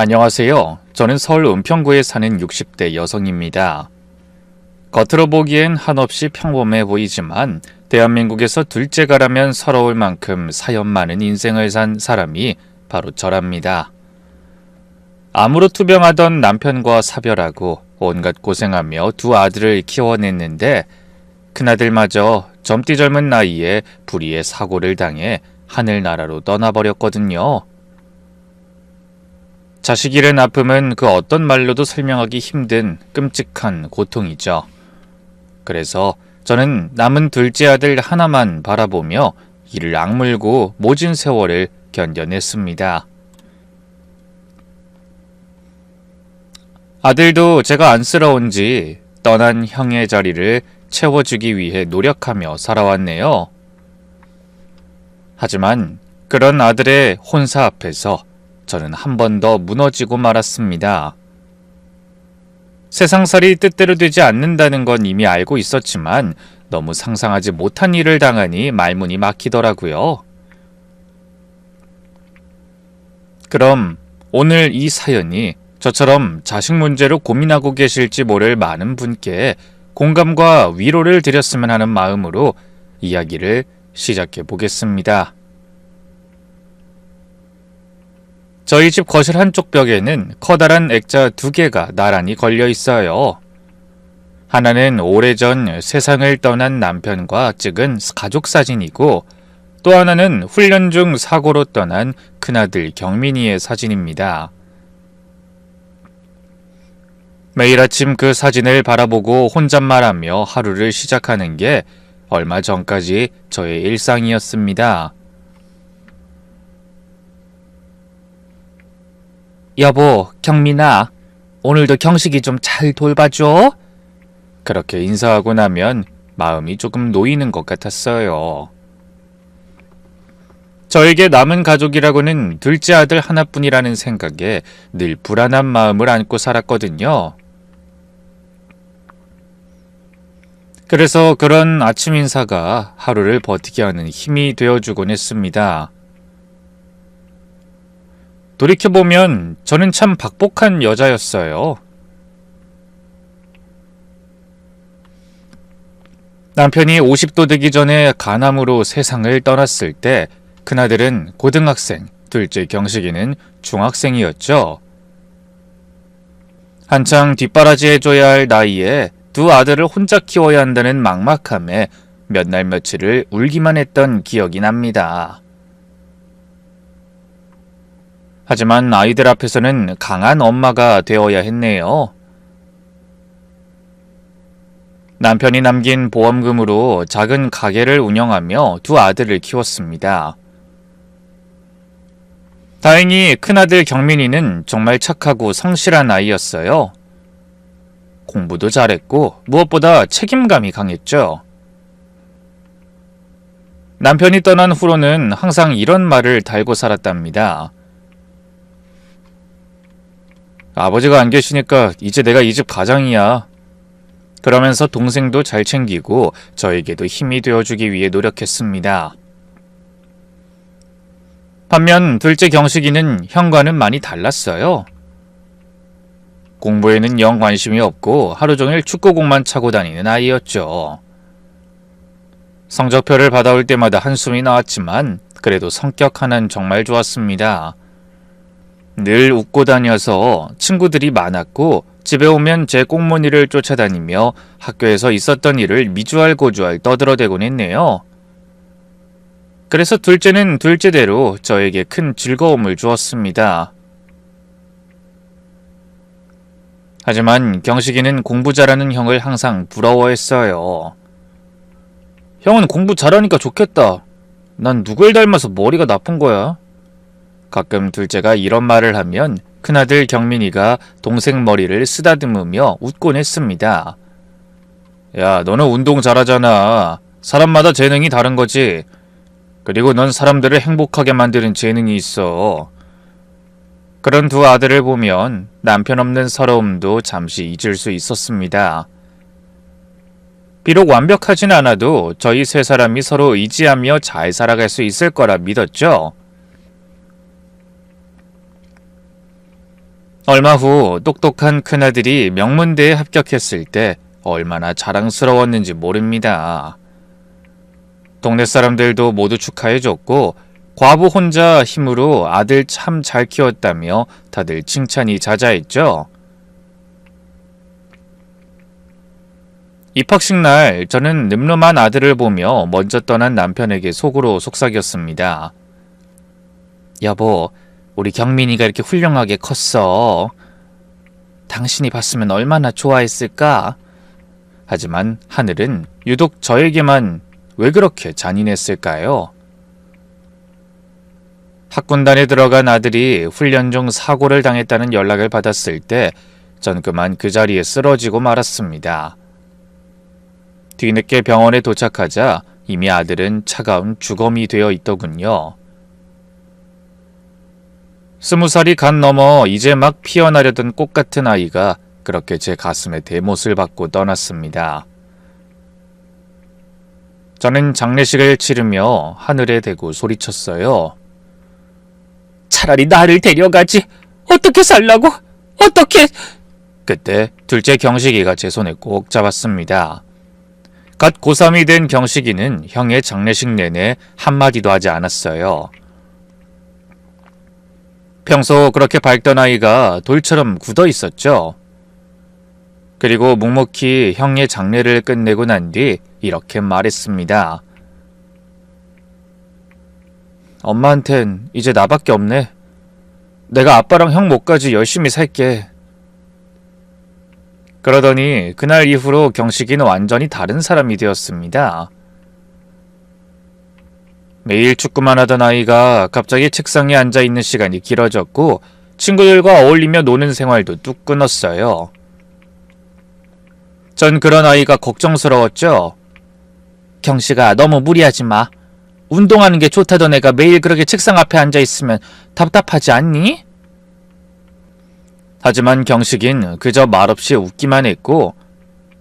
안녕하세요. 저는 서울 은평구에 사는 60대 여성입니다. 겉으로 보기엔 한없이 평범해 보이지만 대한민국에서 둘째가라면 서러울 만큼 사연 많은 인생을 산 사람이 바로 저랍니다. 암으로 투병하던 남편과 사별하고 온갖 고생하며 두 아들을 키워냈는데 큰아들마저 젊디 젊은 나이에 불의의 사고를 당해 하늘나라로 떠나버렸거든요. 자식 잃은 아픔은 그 어떤 말로도 설명하기 힘든 끔찍한 고통이죠. 그래서 저는 남은 둘째 아들 하나만 바라보며 이를 악물고 모진 세월을 견뎌냈습니다. 아들도 제가 안쓰러운지 떠난 형의 자리를 채워주기 위해 노력하며 살아왔네요. 하지만 그런 아들의 혼사 앞에서 저는 한 번 더 무너지고 말았습니다. 세상살이 뜻대로 되지 않는다는 건 이미 알고 있었지만 너무 상상하지 못한 일을 당하니 말문이 막히더라고요. 그럼 오늘 이 사연이 저처럼 자식 문제로 고민하고 계실지 모를 많은 분께 공감과 위로를 드렸으면 하는 마음으로 이야기를 시작해 보겠습니다. 저희 집 거실 한쪽 벽에는 커다란 액자 2개가 나란히 걸려 있어요. 하나는 오래전 세상을 떠난 남편과 찍은 가족 사진이고 또 하나는 훈련 중 사고로 떠난 큰아들 경민이의 사진입니다. 매일 아침 그 사진을 바라보고 혼잣말하며 하루를 시작하는 게 얼마 전까지 저의 일상이었습니다. 여보, 경민아, 오늘도 경식이 좀 잘 돌봐줘. 그렇게 인사하고 나면 마음이 조금 놓이는 것 같았어요. 저에게 남은 가족이라고는 둘째 아들 하나뿐이라는 생각에 늘 불안한 마음을 안고 살았거든요. 그래서 그런 아침 인사가 하루를 버티게 하는 힘이 되어주곤 했습니다. 돌이켜보면 저는 참 박복한 여자였어요. 남편이 50도 되기 전에 간암으로 세상을 떠났을 때 큰아들은 고등학생, 둘째 경식이는 중학생이었죠. 한창 뒷바라지 해줘야 할 나이에 두 아들을 혼자 키워야 한다는 막막함에 몇 날 며칠을 울기만 했던 기억이 납니다. 하지만 아이들 앞에서는 강한 엄마가 되어야 했네요. 남편이 남긴 보험금으로 작은 가게를 운영하며 두 아들을 키웠습니다. 다행히 큰아들 경민이는 정말 착하고 성실한 아이였어요. 공부도 잘했고 무엇보다 책임감이 강했죠. 남편이 떠난 후로는 항상 이런 말을 달고 살았답니다. 아버지가 안 계시니까 이제 내가 이 집 가장이야. 그러면서 동생도 잘 챙기고 저에게도 힘이 되어주기 위해 노력했습니다. 반면 둘째 경식이는 형과는 많이 달랐어요. 공부에는 영 관심이 없고 하루 종일 축구공만 차고 다니는 아이였죠. 성적표를 받아올 때마다 한숨이 나왔지만 그래도 성격 하나는 정말 좋았습니다. 늘 웃고 다녀서 친구들이 많았고 집에 오면 제 꽁무니를 쫓아다니며 학교에서 있었던 일을 미주알고주알 떠들어대곤 했네요. 그래서 둘째는 둘째대로 저에게 큰 즐거움을 주었습니다. 하지만 경식이는 공부 잘하는 형을 항상 부러워했어요. 형은 공부 잘하니까 좋겠다. 난 누굴 닮아서 머리가 나쁜 거야? 가끔 둘째가 이런 말을 하면 큰아들 경민이가 동생 머리를 쓰다듬으며 웃곤 했습니다. 야, 너는 운동 잘하잖아. 사람마다 재능이 다른 거지. 그리고 넌 사람들을 행복하게 만드는 재능이 있어. 그런 두 아들을 보면 남편 없는 서러움도 잠시 잊을 수 있었습니다. 비록 완벽하진 않아도 저희 세 사람이 서로 의지하며 잘 살아갈 수 있을 거라 믿었죠. 얼마 후 똑똑한 큰아들이 명문대에 합격했을 때 얼마나 자랑스러웠는지 모릅니다. 동네 사람들도 모두 축하해줬고 과부 혼자 힘으로 아들 참 잘 키웠다며 다들 칭찬이 자자했죠. 입학식 날 저는 늠름한 아들을 보며 먼저 떠난 남편에게 속으로 속삭였습니다. 여보, 우리 경민이가 이렇게 훌륭하게 컸어. 당신이 봤으면 얼마나 좋아했을까? 하지만 하늘은 유독 저에게만 왜 그렇게 잔인했을까요? 학군단에 들어간 아들이 훈련 중 사고를 당했다는 연락을 받았을 때 전 그만 그 자리에 쓰러지고 말았습니다. 뒤늦게 병원에 도착하자 이미 아들은 차가운 주검이 되어 있더군요. 20살이 간 넘어 이제 막 피어나려던 꽃 같은 아이가 그렇게 제 가슴에 대못을 받고 떠났습니다. 저는 장례식을 치르며 하늘에 대고 소리쳤어요. 차라리 나를 데려가지. 어떻게 살라고? 어떻게? 그때 둘째 경식이가 제 손을 꼭 잡았습니다. 갓 고3이 된 경식이는 형의 장례식 내내 한마디도 하지 않았어요. 평소 그렇게 밝던 아이가 돌처럼 굳어 있었죠. 그리고 묵묵히 형의 장례를 끝내고 난 뒤 이렇게 말했습니다. 엄마한텐 이제 나밖에 없네. 내가 아빠랑 형 목까지 열심히 살게. 그러더니 그날 이후로 경식이는 완전히 다른 사람이 되었습니다. 매일 축구만 하던 아이가 갑자기 책상에 앉아있는 시간이 길어졌고 친구들과 어울리며 노는 생활도 뚝 끊었어요. 전 그런 아이가 걱정스러웠죠. 경식아, 너무 무리하지 마. 운동하는 게 좋다던 애가 매일 그렇게 책상 앞에 앉아있으면 답답하지 않니? 하지만 경식인 그저 말없이 웃기만 했고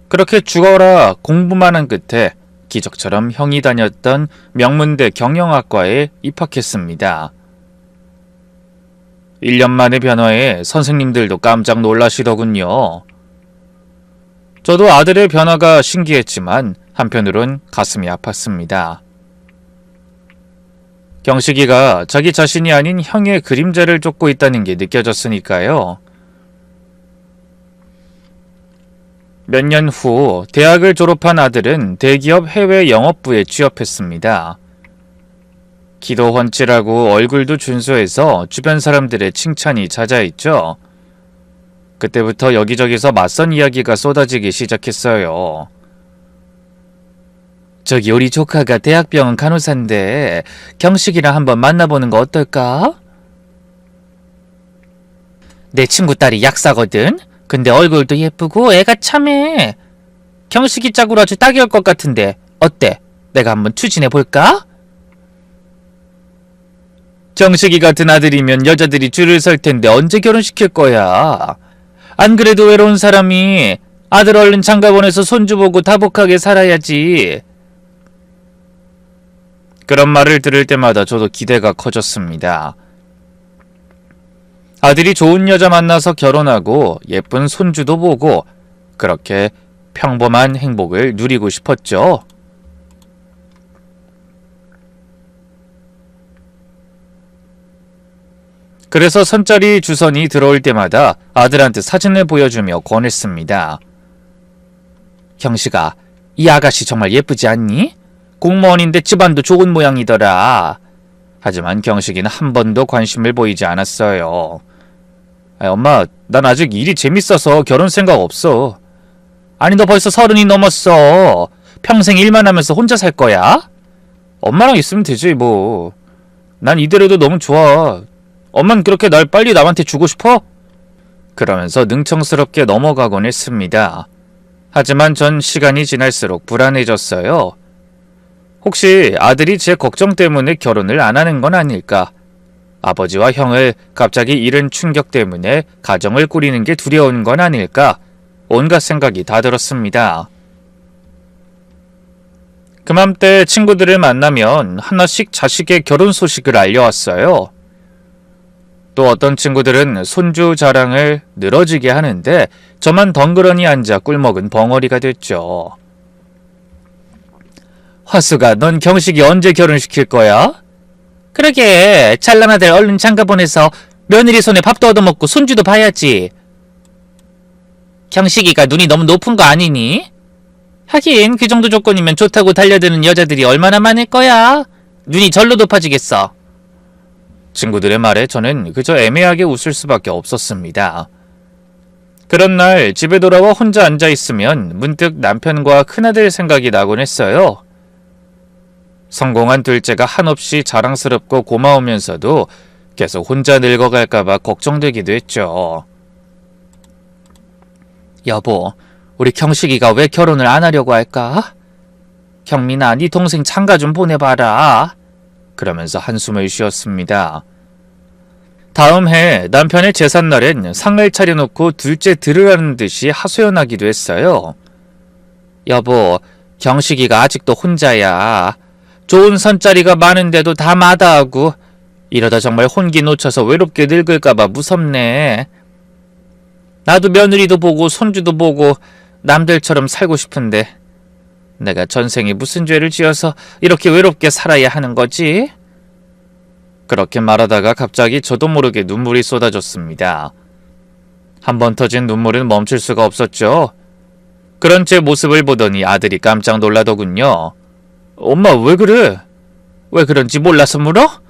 그렇게 죽어라 공부만 한 끝에 기적처럼 형이 다녔던 명문대 경영학과에 입학했습니다. 1년 만의 변화에 선생님들도 깜짝 놀라시더군요. 저도 아들의 변화가 신기했지만 한편으론 가슴이 아팠습니다. 경식이가 자기 자신이 아닌 형의 그림자를 쫓고 있다는 게 느껴졌으니까요. 몇 년 후 대학을 졸업한 아들은 대기업 해외 영업부에 취업했습니다. 키도 훤칠하고 얼굴도 준수해서 주변 사람들의 칭찬이 자자했죠. 그때부터 여기저기서 맞선 이야기가 쏟아지기 시작했어요. 저기 우리 조카가 대학병원 간호사인데 경식이랑 한번 만나보는 거 어떨까? 내 친구 딸이 약사거든? 근데 얼굴도 예쁘고 애가 참해. 경식이 짝으로 아주 딱일 것 같은데 어때? 내가 한번 추진해볼까? 경식이 같은 아들이면 여자들이 줄을 설 텐데 언제 결혼시킬 거야? 안 그래도 외로운 사람이 아들 얼른 장가보내서 손주 보고 다복하게 살아야지. 그런 말을 들을 때마다 저도 기대가 커졌습니다. 아들이 좋은 여자 만나서 결혼하고 예쁜 손주도 보고 그렇게 평범한 행복을 누리고 싶었죠. 그래서 선짜리 주선이 들어올 때마다 아들한테 사진을 보여주며 권했습니다. 경식아, 이 아가씨 정말 예쁘지 않니? 공무원인데 집안도 좋은 모양이더라. 하지만 경식이는 한 번도 관심을 보이지 않았어요. 엄마, 난 아직 일이 재밌어서 결혼 생각 없어. 아니, 너 벌써 30이 넘었어. 평생 일만 하면서 혼자 살 거야? 엄마랑 있으면 되지 뭐. 난 이대로도 너무 좋아. 엄만 그렇게 날 빨리 남한테 주고 싶어? 그러면서 능청스럽게 넘어가곤 했습니다. 하지만 전 시간이 지날수록 불안해졌어요. 혹시 아들이 제 걱정 때문에 결혼을 안 하는 건 아닐까? 아버지와 형을 갑자기 잃은 충격 때문에 가정을 꾸리는 게 두려운 건 아닐까? 온갖 생각이 다 들었습니다. 그맘때 친구들을 만나면 하나씩 자식의 결혼 소식을 알려왔어요. 또 어떤 친구들은 손주 자랑을 늘어지게 하는데 저만 덩그러니 앉아 꿀먹은 벙어리가 됐죠. 화수가 넌 경식이 언제 결혼시킬 거야? 그러게 잘난 아들 얼른 장가 보내서 며느리 손에 밥도 얻어먹고 손주도 봐야지. 경식이가 눈이 너무 높은 거 아니니? 하긴 그 정도 조건이면 좋다고 달려드는 여자들이 얼마나 많을 거야. 눈이 절로 높아지겠어. 친구들의 말에 저는 그저 애매하게 웃을 수밖에 없었습니다. 그런 날 집에 돌아와 혼자 앉아있으면 문득 남편과 큰아들 생각이 나곤 했어요. 성공한 둘째가 한없이 자랑스럽고 고마우면서도 계속 혼자 늙어갈까봐 걱정되기도 했죠. 여보, 우리 경식이가 왜 결혼을 안 하려고 할까? 경민아, 네 동생 장가 좀 보내봐라. 그러면서 한숨을 쉬었습니다. 다음 해 남편의 제삿날엔 상을 차려놓고 둘째 들으라는 듯이 하소연하기도 했어요. 여보, 경식이가 아직도 혼자야. 좋은 선자리가 많은데도 다 마다하고 이러다 정말 혼기 놓쳐서 외롭게 늙을까봐 무섭네. 나도 며느리도 보고 손주도 보고 남들처럼 살고 싶은데 내가 전생에 무슨 죄를 지어서 이렇게 외롭게 살아야 하는 거지? 그렇게 말하다가 갑자기 저도 모르게 눈물이 쏟아졌습니다. 한 번 터진 눈물은 멈출 수가 없었죠. 그런 제 모습을 보더니 아들이 깜짝 놀라더군요. 엄마 왜 그래? 왜 그런지 몰라서 물어?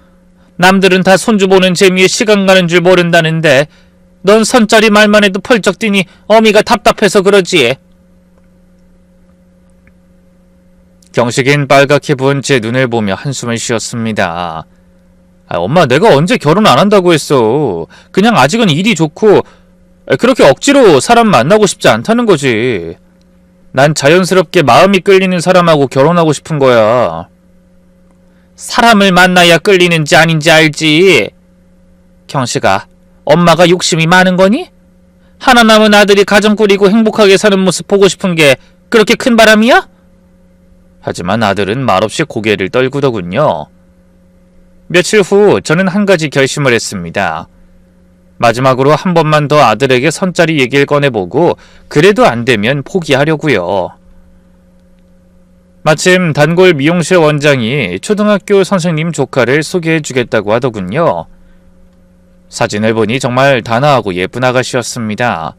남들은 다 손주 보는 재미에 시간 가는 줄 모른다는데 넌 선짜리 말만 해도 펄쩍 뛰니 어미가 답답해서 그러지. 경식인 빨갛게 부은 제 눈을 보며 한숨을 쉬었습니다. 엄마 내가 언제 결혼 안 한다고 했어. 그냥 아직은 일이 좋고 그렇게 억지로 사람 만나고 싶지 않다는 거지. 난 자연스럽게 마음이 끌리는 사람하고 결혼하고 싶은 거야. 사람을 만나야 끌리는지 아닌지 알지. 경식아, 엄마가 욕심이 많은 거니? 하나 남은 아들이 가정 꾸리고 행복하게 사는 모습 보고 싶은 게 그렇게 큰 바람이야? 하지만 아들은 말없이 고개를 떨구더군요. 며칠 후 저는 한 가지 결심을 했습니다. 마지막으로 한 번만 더 아들에게 선짜리 얘기를 꺼내보고 그래도 안 되면 포기하려고요. 마침 단골 미용실 원장이 초등학교 선생님 조카를 소개해주겠다고 하더군요. 사진을 보니 정말 단아하고 예쁜 아가씨였습니다.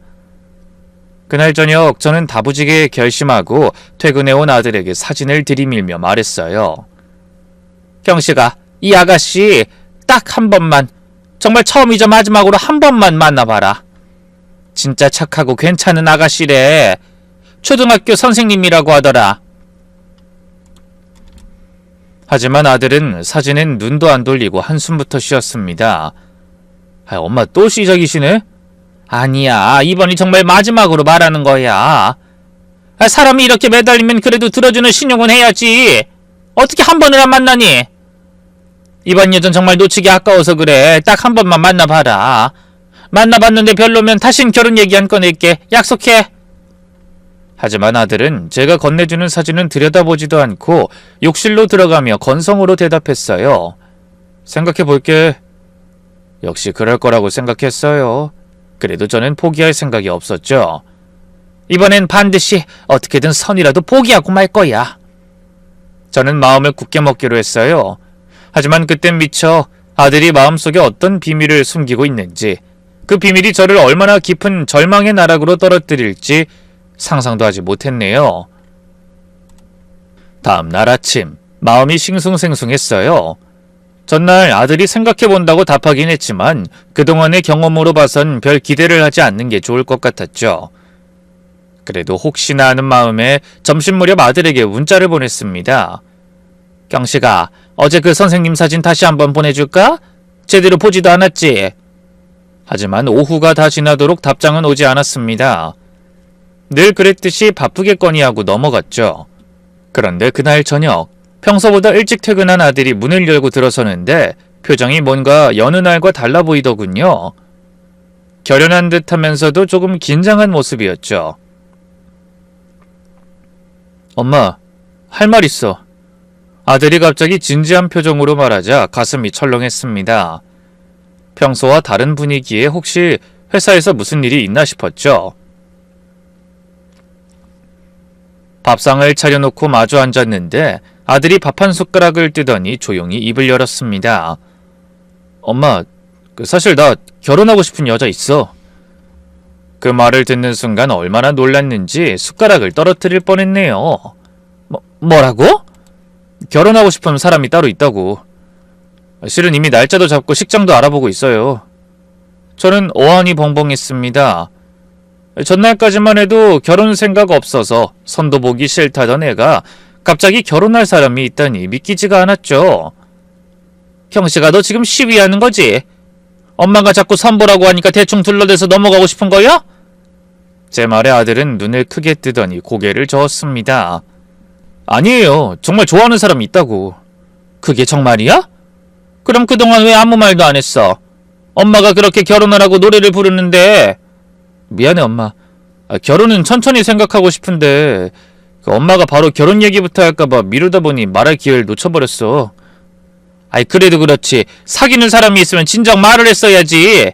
그날 저녁 저는 다부지게 결심하고 퇴근해온 아들에게 사진을 들이밀며 말했어요. 경식아, 이 아가씨 딱 한 번만, 정말 처음이자 마지막으로 한 번만 만나봐라. 진짜 착하고 괜찮은 아가씨래. 초등학교 선생님이라고 하더라. 하지만 아들은 사진엔 눈도 안 돌리고 한숨부터 쉬었습니다. 엄마 또 시작이시네? 아니야, 이번이 정말 마지막으로 말하는 거야. 사람이 이렇게 매달리면 그래도 들어주는 신용은 해야지. 어떻게 한 번을 안 만나니? 이번 여전 정말 놓치기 아까워서 그래. 딱 한 번만 만나봐라. 만나봤는데 별로면 다신 결혼 얘기 안 꺼낼게. 약속해. 하지만 아들은 제가 건네주는 사진은 들여다보지도 않고 욕실로 들어가며 건성으로 대답했어요. 생각해볼게. 역시 그럴 거라고 생각했어요. 그래도 저는 포기할 생각이 없었죠. 이번엔 반드시 어떻게든 선이라도 포기하고 말 거야. 저는 마음을 굳게 먹기로 했어요. 하지만 그땐 미처 아들이 마음속에 어떤 비밀을 숨기고 있는지, 그 비밀이 저를 얼마나 깊은 절망의 나락으로 떨어뜨릴지 상상도 하지 못했네요. 다음 날 아침, 마음이 싱숭생숭했어요. 전날 아들이 생각해본다고 답하긴 했지만 그동안의 경험으로 봐선 별 기대를 하지 않는 게 좋을 것 같았죠. 그래도 혹시나 하는 마음에 점심 무렵 아들에게 문자를 보냈습니다. 경식아, 어제 그 선생님 사진 다시 한번 보내줄까? 제대로 보지도 않았지? 하지만 오후가 다 지나도록 답장은 오지 않았습니다. 늘 그랬듯이 바쁘겠거니 하고 넘어갔죠. 그런데 그날 저녁, 평소보다 일찍 퇴근한 아들이 문을 열고 들어서는데 표정이 뭔가 여느 날과 달라 보이더군요. 결연한 듯 하면서도 조금 긴장한 모습이었죠. 엄마, 할 말 있어. 아들이 갑자기 진지한 표정으로 말하자 가슴이 철렁했습니다. 평소와 다른 분위기에 혹시 회사에서 무슨 일이 있나 싶었죠. 밥상을 차려놓고 마주 앉았는데 아들이 밥 한 숟가락을 뜨더니 조용히 입을 열었습니다. 엄마, 사실 나 결혼하고 싶은 여자 있어. 그 말을 듣는 순간 얼마나 놀랐는지 숟가락을 떨어뜨릴 뻔했네요. 뭐라고? 결혼하고 싶은 사람이 따로 있다고. 실은 이미 날짜도 잡고 식장도 알아보고 있어요. 저는 어안이 벙벙했습니다. 전날까지만 해도 결혼 생각 없어서 선도 보기 싫다던 애가 갑자기 결혼할 사람이 있다니 믿기지가 않았죠. 경식아, 너 지금 시위하는 거지? 엄마가 자꾸 선보라고 하니까 대충 둘러대서 넘어가고 싶은 거야? 제 말에 아들은 눈을 크게 뜨더니 고개를 저었습니다. 아니에요. 정말 좋아하는 사람이 있다고. 그게 정말이야? 그럼 그동안 왜 아무 말도 안 했어? 엄마가 그렇게 결혼하라고 노래를 부르는데. 미안해, 엄마. 결혼은 천천히 생각하고 싶은데 엄마가 바로 결혼 얘기부터 할까봐 미루다 보니 말할 기회를 놓쳐버렸어. 그래도 그렇지. 사귀는 사람이 있으면 진작 말을 했어야지.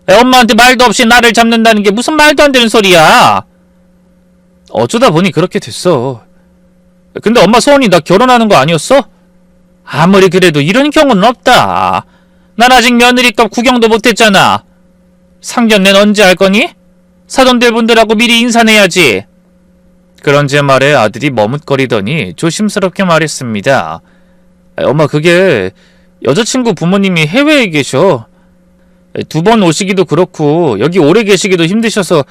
엄마한테 말도 없이 나를 잡는다는 게 무슨 말도 안 되는 소리야. 어쩌다 보니 그렇게 됐어. 근데 엄마 소원이 나 결혼하는 거 아니었어? 아무리 그래도 이런 경우는 없다. 난 아직 며느리값 구경도 못했잖아. 상견례는 언제 할 거니? 사돈들 분들하고 미리 인사내야지. 그런 제 말에 아들이 머뭇거리더니 조심스럽게 말했습니다. 엄마, 그게 여자친구 부모님이 해외에 계셔. 2번 오시기도 그렇고 여기 오래 계시기도 힘드셔서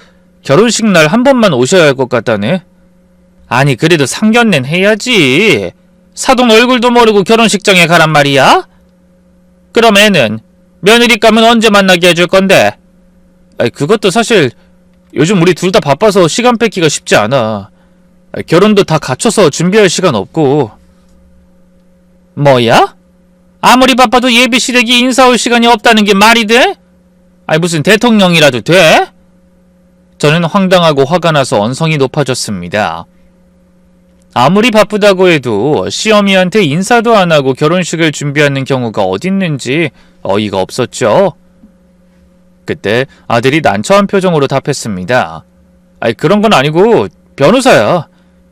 결혼식 날 한 번만 오셔야 할 것 같다네. 아니, 그래도 상견례는 해야지. 사돈 얼굴도 모르고 결혼식장에 가란 말이야? 그럼 애는 며느리감은 언제 만나게 해줄 건데? 그것도 사실 요즘 우리 둘 다 바빠서 시간 뺏기가 쉽지 않아. 결혼도 다 갖춰서 준비할 시간 없고. 뭐야? 아무리 바빠도 예비 시댁이 인사 올 시간이 없다는 게 말이 돼? 무슨 대통령이라도 돼? 저는 황당하고 화가 나서 언성이 높아졌습니다. 아무리 바쁘다고 해도 시어미한테 인사도 안 하고 결혼식을 준비하는 경우가 어딨는지 어이가 없었죠. 그때 아들이 난처한 표정으로 답했습니다. 그런 건 아니고 변호사야.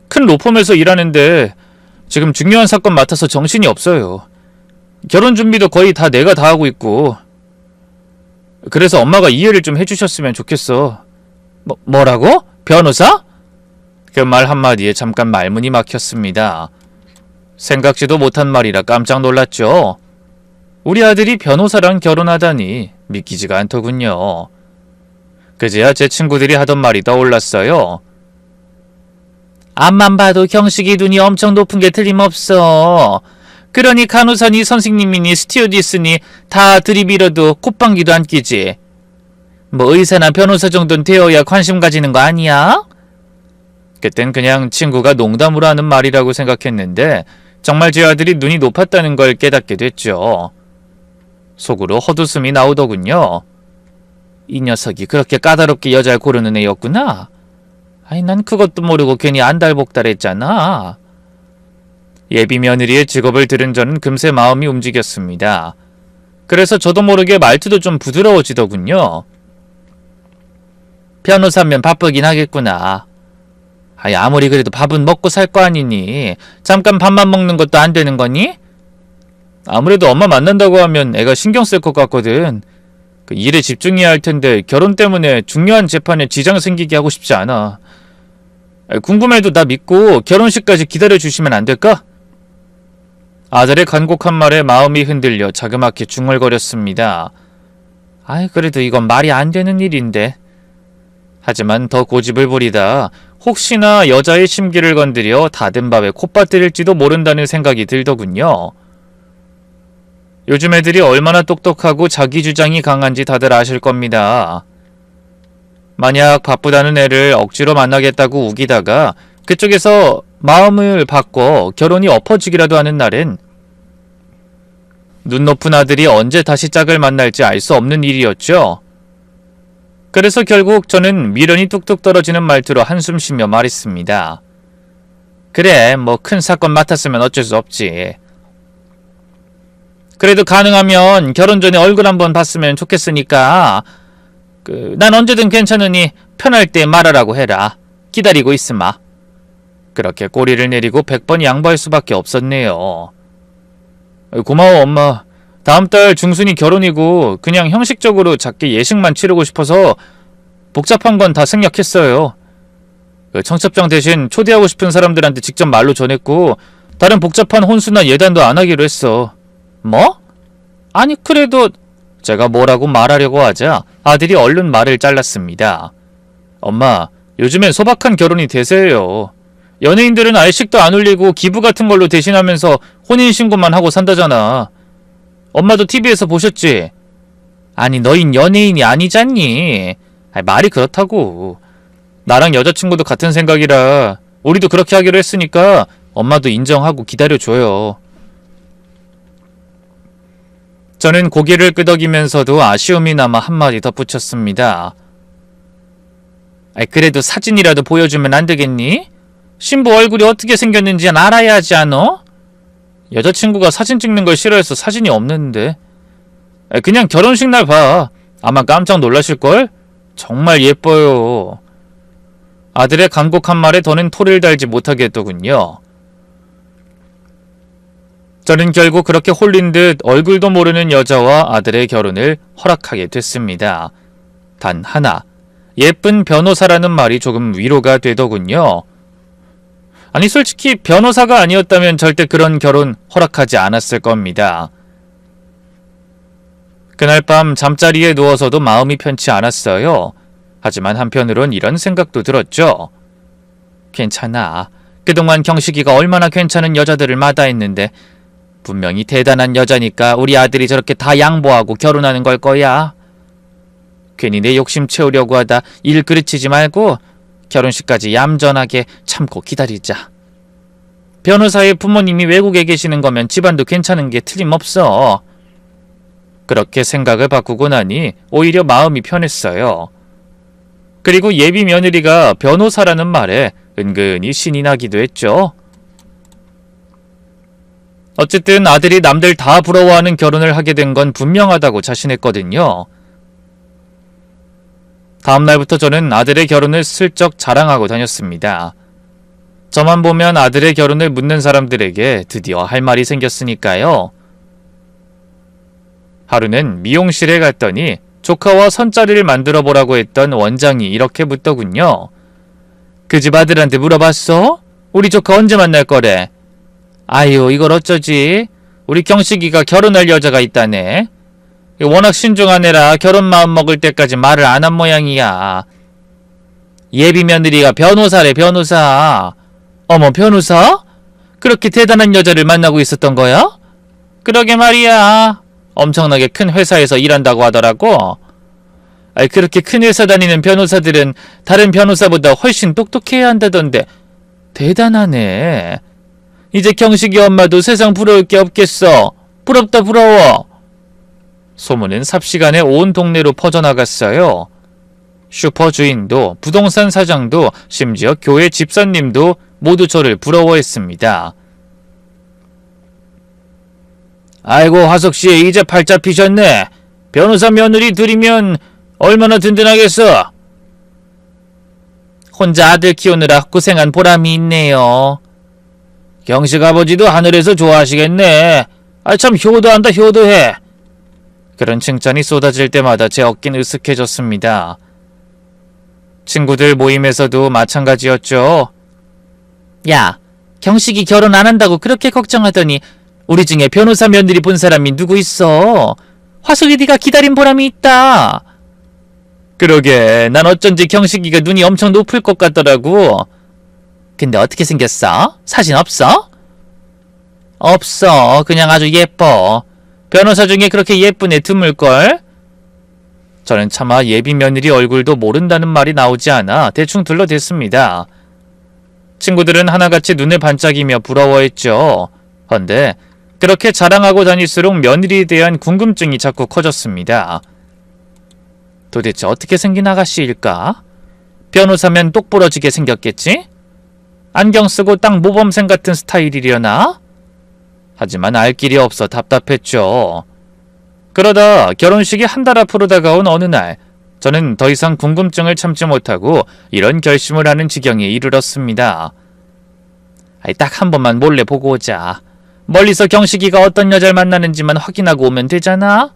큰 로펌에서 일하는데 지금 중요한 사건 맡아서 정신이 없어요. 결혼 준비도 거의 다 내가 다 하고 있고. 그래서 엄마가 이해를 좀 해주셨으면 좋겠어. 뭐라고? 변호사? 그 말 한마디에 잠깐 말문이 막혔습니다. 생각지도 못한 말이라 깜짝 놀랐죠. 우리 아들이 변호사랑 결혼하다니 믿기지가 않더군요. 그제야 제 친구들이 하던 말이 떠올랐어요. 앞만 봐도 경식이 눈이 엄청 높은 게 틀림없어. 그러니 간호사니 선생님이니 스튜어디스니 다 들이밀어도 콧방귀도 안 끼지. 의사나 변호사 정도는 되어야 관심 가지는 거 아니야? 그땐 그냥 친구가 농담으로 하는 말이라고 생각했는데 정말 제 아들이 눈이 높았다는 걸 깨닫게 됐죠. 속으로 헛웃음이 나오더군요. 이 녀석이 그렇게 까다롭게 여자를 고르는 애였구나. 난 그것도 모르고 괜히 안달복달했잖아. 예비 며느리의 직업을 들은 저는 금세 마음이 움직였습니다. 그래서 저도 모르게 말투도 좀 부드러워지더군요. 변호사면 바쁘긴 하겠구나. 아무리 그래도 밥은 먹고 살 거 아니니? 잠깐 밥만 먹는 것도 안 되는 거니? 아무래도 엄마 만난다고 하면 애가 신경 쓸 것 같거든. 일에 집중해야 할 텐데 결혼 때문에 중요한 재판에 지장 생기게 하고 싶지 않아. 궁금해도 나 믿고 결혼식까지 기다려주시면 안 될까? 아들의 간곡한 말에 마음이 흔들려 자그맣게 중얼거렸습니다. 그래도 이건 말이 안 되는 일인데. 하지만 더 고집을 부리다 혹시나 여자의 심기를 건드려 다된 밥에 콧바뜨릴지도 모른다는 생각이 들더군요. 요즘 애들이 얼마나 똑똑하고 자기 주장이 강한지 다들 아실 겁니다. 만약 바쁘다는 애를 억지로 만나겠다고 우기다가 그쪽에서 마음을 바꿔 결혼이 엎어지기라도 하는 날엔 눈 높은 아들이 언제 다시 짝을 만날지 알 수 없는 일이었죠. 그래서 결국 저는 미련이 뚝뚝 떨어지는 말투로 한숨 쉬며 말했습니다. 그래, 큰 사건 맡았으면 어쩔 수 없지. 그래도 가능하면 결혼 전에 얼굴 한번 봤으면 좋겠으니까 난 언제든 괜찮으니 편할 때 말하라고 해라. 기다리고 있으마. 그렇게 꼬리를 내리고 100번 양보할 수밖에 없었네요. 고마워 엄마. 다음 달 중순이 결혼이고 그냥 형식적으로 작게 예식만 치르고 싶어서 복잡한 건 다 생략했어요. 청첩장 대신 초대하고 싶은 사람들한테 직접 말로 전했고 다른 복잡한 혼수나 예단도 안 하기로 했어. 뭐? 아니 그래도 제가 뭐라고 말하려고 하자 아들이 얼른 말을 잘랐습니다. 엄마, 요즘엔 소박한 결혼이 대세예요. 연예인들은 알식도 안 올리고 기부 같은 걸로 대신하면서 혼인신고만 하고 산다잖아. 엄마도 TV에서 보셨지? 아니 너흰 연예인이 아니잖니. 말이 그렇다고. 나랑 여자친구도 같은 생각이라 우리도 그렇게 하기로 했으니까 엄마도 인정하고 기다려줘요. 저는 고개를 끄덕이면서도 아쉬움이 남아 한마디 덧붙였습니다. 그래도 사진이라도 보여주면 안 되겠니? 신부 얼굴이 어떻게 생겼는지 알아야 하지 않어? 여자친구가 사진 찍는 걸 싫어해서 사진이 없는데. 그냥 결혼식 날 봐. 아마 깜짝 놀라실걸? 정말 예뻐요. 아들의 간곡한 말에 더는 토를 달지 못하게 했더군요. 저는 결국 그렇게 홀린 듯 얼굴도 모르는 여자와 아들의 결혼을 허락하게 됐습니다. 단 하나, 예쁜 변호사라는 말이 조금 위로가 되더군요. 아니 솔직히 변호사가 아니었다면 절대 그런 결혼 허락하지 않았을 겁니다. 그날 밤 잠자리에 누워서도 마음이 편치 않았어요. 하지만 한편으론 이런 생각도 들었죠. 괜찮아. 그동안 경식이가 얼마나 괜찮은 여자들을 마다했는데 분명히 대단한 여자니까 우리 아들이 저렇게 다 양보하고 결혼하는 걸 거야. 괜히 내 욕심 채우려고 하다 일 그르치지 말고 결혼식까지 얌전하게 참고 기다리자. 변호사의 부모님이 외국에 계시는 거면 집안도 괜찮은 게 틀림없어. 그렇게 생각을 바꾸고 나니 오히려 마음이 편했어요. 그리고 예비 며느리가 변호사라는 말에 은근히 신이 나기도 했죠. 어쨌든 아들이 남들 다 부러워하는 결혼을 하게 된 건 분명하다고 자신했거든요. 다음 날부터 저는 아들의 결혼을 슬쩍 자랑하고 다녔습니다. 저만 보면 아들의 결혼을 묻는 사람들에게 드디어 할 말이 생겼으니까요. 하루는 미용실에 갔더니 조카와 선자리를 만들어 보라고 했던 원장이 이렇게 묻더군요. 그 집 아들한테 물어봤어? 우리 조카 언제 만날 거래? 아유, 이걸 어쩌지? 우리 경식이가 결혼할 여자가 있다네. 워낙 신중한 애라 결혼 마음 먹을 때까지 말을 안 한 모양이야. 예비 며느리가 변호사래, 변호사. 어머, 변호사? 그렇게 대단한 여자를 만나고 있었던 거야? 그러게 말이야. 엄청나게 큰 회사에서 일한다고 하더라고. 그렇게 큰 회사 다니는 변호사들은 다른 변호사보다 훨씬 똑똑해야 한다던데. 대단하네. 이제 경식이 엄마도 세상 부러울 게 없겠어. 부럽다, 부러워. 소문은 삽시간에 온 동네로 퍼져나갔어요. 슈퍼 주인도 부동산 사장도 심지어 교회 집사님도 모두 저를 부러워했습니다. 아이고, 화석씨 이제 팔자 피셨네. 변호사 며느리 들이면 얼마나 든든하겠어. 혼자 아들 키우느라 고생한 보람이 있네요. 경식 아버지도 하늘에서 좋아하시겠네. 참 효도한다, 효도해. 그런 칭찬이 쏟아질 때마다 제 어깨는 으쓱해졌습니다. 친구들 모임에서도 마찬가지였죠. 야, 경식이 결혼 안 한다고 그렇게 걱정하더니 우리 중에 변호사 며느리 본 사람이 누구 있어? 화숙이 네가 기다린 보람이 있다. 그러게, 난 어쩐지 경식이가 눈이 엄청 높을 것 같더라고. 근데 어떻게 생겼어? 사진 없어? 없어. 그냥 아주 예뻐. 변호사 중에 그렇게 예쁜 애 드물걸? 저는 차마 예비 며느리 얼굴도 모른다는 말이 나오지 않아 대충 둘러댔습니다. 친구들은 하나같이 눈을 반짝이며 부러워했죠. 헌데 그렇게 자랑하고 다닐수록 며느리에 대한 궁금증이 자꾸 커졌습니다. 도대체 어떻게 생긴 아가씨일까? 변호사면 똑부러지게 생겼겠지? 안경 쓰고 딱 모범생 같은 스타일이려나? 하지만 알 길이 없어 답답했죠. 그러다 결혼식이 한 달 앞으로 다가온 어느 날, 저는 더 이상 궁금증을 참지 못하고 이런 결심을 하는 지경에 이르렀습니다. 딱 한 번만 몰래 보고 오자. 멀리서 경식이가 어떤 여자를 만나는지만 확인하고 오면 되잖아?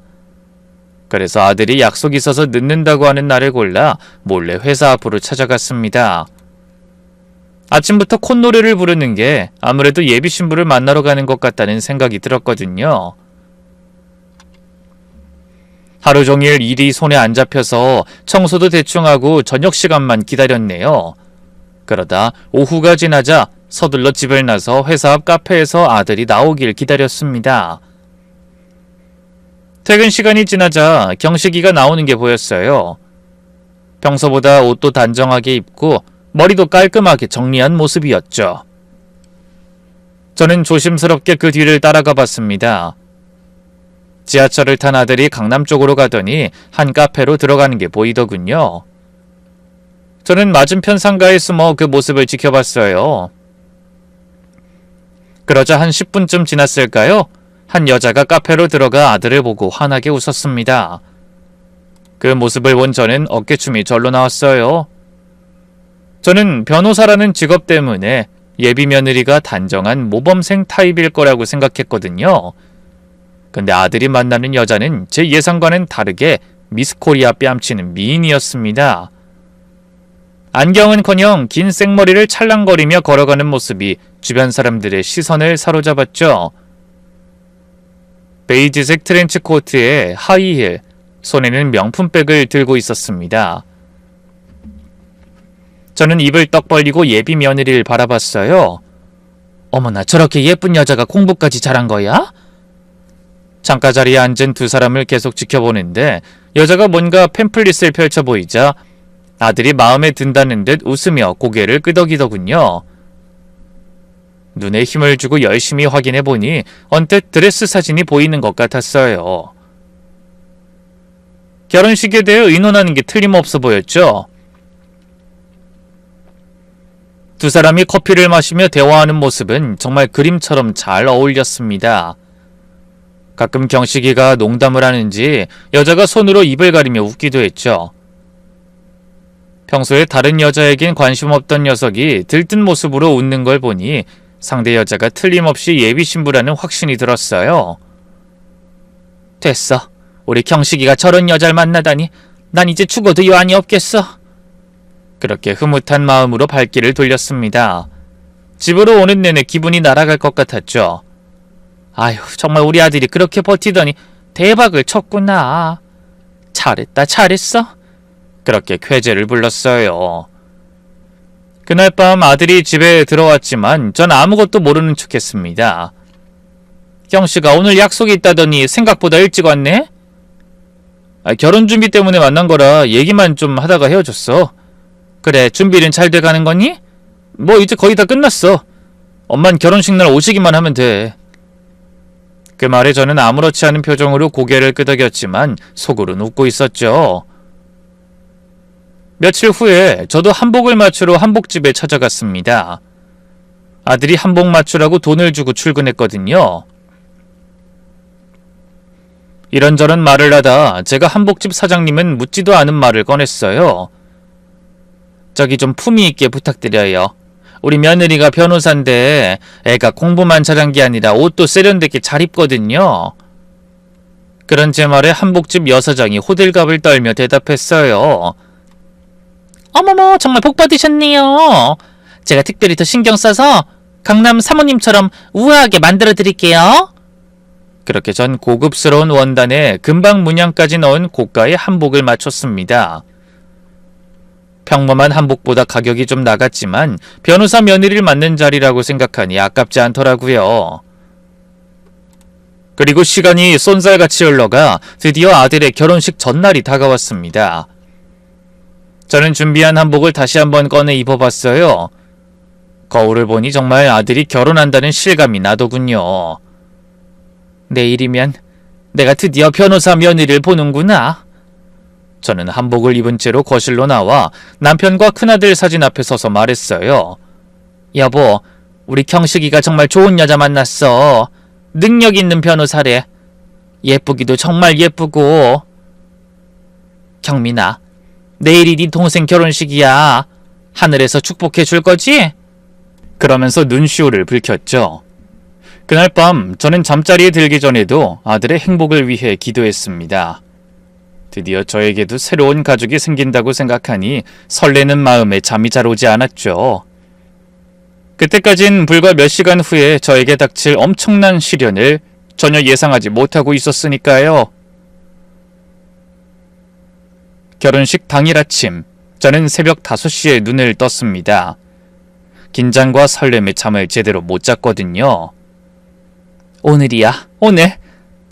그래서 아들이 약속이 있어서 늦는다고 하는 날을 골라 몰래 회사 앞으로 찾아갔습니다. 아침부터 콧노래를 부르는 게 아무래도 예비 신부를 만나러 가는 것 같다는 생각이 들었거든요. 하루 종일 일이 손에 안 잡혀서 청소도 대충 하고 저녁 시간만 기다렸네요. 그러다 오후가 지나자 서둘러 집을 나서 회사 앞 카페에서 아들이 나오길 기다렸습니다. 퇴근 시간이 지나자 경식이가 나오는 게 보였어요. 평소보다 옷도 단정하게 입고 머리도 깔끔하게 정리한 모습이었죠. 저는 조심스럽게 그 뒤를 따라가 봤습니다. 지하철을 탄 아들이 강남 쪽으로 가더니 한 카페로 들어가는 게 보이더군요. 저는 맞은편 상가에 숨어 그 모습을 지켜봤어요. 그러자 한 10분쯤 지났을까요? 한 여자가 카페로 들어가 아들을 보고 환하게 웃었습니다. 그 모습을 본 저는 어깨춤이 절로 나왔어요. 저는 변호사라는 직업 때문에 예비 며느리가 단정한 모범생 타입일 거라고 생각했거든요. 근데 아들이 만나는 여자는 제 예상과는 다르게 미스코리아 뺨치는 미인이었습니다. 안경은커녕 긴 생머리를 찰랑거리며 걸어가는 모습이 주변 사람들의 시선을 사로잡았죠. 베이지색 트렌치 코트에 하이힐, 손에는 명품백을 들고 있었습니다. 저는 입을 떡 벌리고 예비 며느리를 바라봤어요. 어머나, 저렇게 예쁜 여자가 공부까지 잘한 거야? 창가 자리에 앉은 두 사람을 계속 지켜보는데 여자가 뭔가 팸플릿을 펼쳐 보이자 아들이 마음에 든다는 듯 웃으며 고개를 끄덕이더군요. 눈에 힘을 주고 열심히 확인해보니 언뜻 드레스 사진이 보이는 것 같았어요. 결혼식에 대해 의논하는 게 틀림없어 보였죠. 두 사람이 커피를 마시며 대화하는 모습은 정말 그림처럼 잘 어울렸습니다. 가끔 경식이가 농담을 하는지 여자가 손으로 입을 가리며 웃기도 했죠. 평소에 다른 여자에겐 관심 없던 녀석이 들뜬 모습으로 웃는 걸 보니 상대 여자가 틀림없이 예비 신부라는 확신이 들었어요. 됐어. 우리 경식이가 저런 여자를 만나다니 난 이제 죽어도 여한이 없겠어. 그렇게 흐뭇한 마음으로 발길을 돌렸습니다. 집으로 오는 내내 기분이 날아갈 것 같았죠. 아휴, 정말 우리 아들이 그렇게 버티더니 대박을 쳤구나. 잘했다, 잘했어. 그렇게 쾌재를 불렀어요. 그날 밤 아들이 집에 들어왔지만 전 아무것도 모르는 척했습니다. 경씨가 오늘 약속이 있다더니 생각보다 일찍 왔네? 결혼 준비 때문에 만난 거라 얘기만 좀 하다가 헤어졌어. 그래, 준비는 잘 돼가는 거니? 뭐 이제 거의 다 끝났어. 엄만 결혼식 날 오시기만 하면 돼. 그 말에 저는 아무렇지 않은 표정으로 고개를 끄덕였지만 속으로는 웃고 있었죠. 며칠 후에 저도 한복을 맞추러 한복집에 찾아갔습니다. 아들이 한복 맞추라고 돈을 주고 출근했거든요. 이런저런 말을 하다 제가 한복집 사장님은 묻지도 않은 말을 꺼냈어요. 저기 좀 품위 있게 부탁드려요. 우리 며느리가 변호사인데 애가 공부만 잘한 게 아니라 옷도 세련되게 잘 입거든요. 그런 제 말에 한복집 여사장이 호들갑을 떨며 대답했어요. 어머머, 정말 복 받으셨네요. 제가 특별히 더 신경 써서 강남 사모님처럼 우아하게 만들어 드릴게요. 그렇게 전 고급스러운 원단에 금방 문양까지 넣은 고가의 한복을 맞췄습니다. 평범한 한복보다 가격이 좀 나갔지만 변호사 며느리를 맡는 자리라고 생각하니 아깝지 않더라고요. 그리고 시간이 쏜살같이 흘러가 드디어 아들의 결혼식 전날이 다가왔습니다. 저는 준비한 한복을 다시 한번 꺼내 입어봤어요. 거울을 보니 정말 아들이 결혼한다는 실감이 나더군요. 내일이면 내가 드디어 변호사 며느리를 보는구나. 저는 한복을 입은 채로 거실로 나와 남편과 큰아들 사진 앞에 서서 말했어요. 여보, 우리 경식이가 정말 좋은 여자 만났어. 능력 있는 변호사래. 예쁘기도 정말 예쁘고. 경민아, 내일이 네 동생 결혼식이야. 하늘에서 축복해 줄 거지? 그러면서 눈시울을 붉혔죠. 그날 밤 저는 잠자리에 들기 전에도 아들의 행복을 위해 기도했습니다. 드디어 저에게도 새로운 가족이 생긴다고 생각하니 설레는 마음에 잠이 잘 오지 않았죠. 그때까진 불과 몇 시간 후에 저에게 닥칠 엄청난 시련을 전혀 예상하지 못하고 있었으니까요. 결혼식 당일 아침, 저는 새벽 5시에 눈을 떴습니다. 긴장과 설렘에 잠을 제대로 못 잤거든요. 오늘이야, 오늘.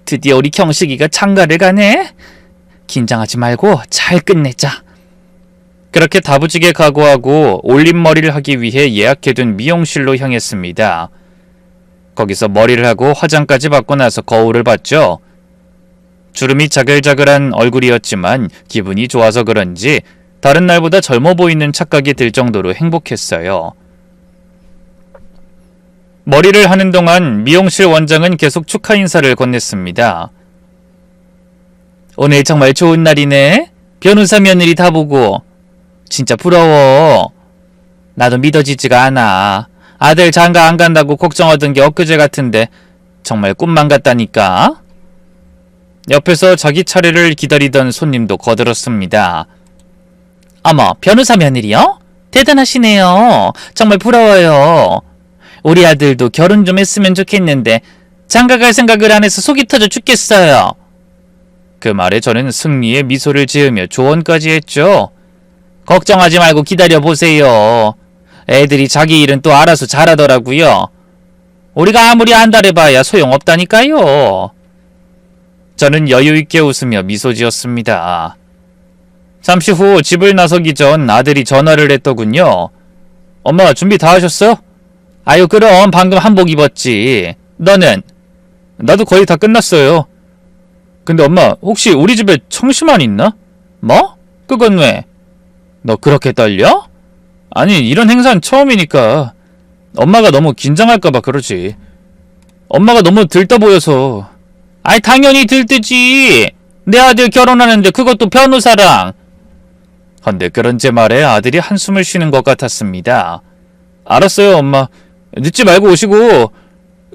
드디어 우리 경식이가 장가를 가네. 긴장하지 말고 잘 끝내자. 그렇게 다부지게 각오하고 올림머리를 하기 위해 예약해둔 미용실로 향했습니다. 거기서 머리를 하고 화장까지 받고 나서 거울을 봤죠. 주름이 자글자글한 얼굴이었지만 기분이 좋아서 그런지 다른 날보다 젊어 보이는 착각이 들 정도로 행복했어요. 머리를 하는 동안 미용실 원장은 계속 축하 인사를 건넸습니다. 오늘 정말 좋은 날이네. 변호사 며느리 다 보고. 진짜 부러워. 나도 믿어지지가 않아. 아들 장가 안 간다고 걱정하던 게 엊그제 같은데 정말 꿈만 같다니까. 옆에서 자기 차례를 기다리던 손님도 거들었습니다. 어머, 변호사 며느리요? 대단하시네요. 정말 부러워요. 우리 아들도 결혼 좀 했으면 좋겠는데 장가갈 생각을 안 해서 속이 터져 죽겠어요. 그 말에 저는 승리의 미소를 지으며 조언까지 했죠. 걱정하지 말고 기다려보세요. 애들이 자기 일은 또 알아서 잘하더라고요. 우리가 아무리 안달해봐야 소용없다니까요. 저는 여유있게 웃으며 미소 지었습니다. 잠시 후 집을 나서기 전 아들이 전화를 했더군요. 엄마 준비 다 하셨어? 아유 그럼 방금 한복 입었지. 너는? 나도 거의 다 끝났어요. 근데 엄마 혹시 우리 집에 청심환 있나? 뭐? 그건 왜? 너 그렇게 떨려? 아니 이런 행사는 처음이니까 엄마가 너무 긴장할까봐 그러지. 엄마가 너무 들떠 보여서. 아이 당연히 들뜨지. 내 아들 결혼하는데 그것도 변호사랑. 헌데 그런 제 말에 아들이 한숨을 쉬는 것 같았습니다. 알았어요 엄마. 늦지 말고 오시고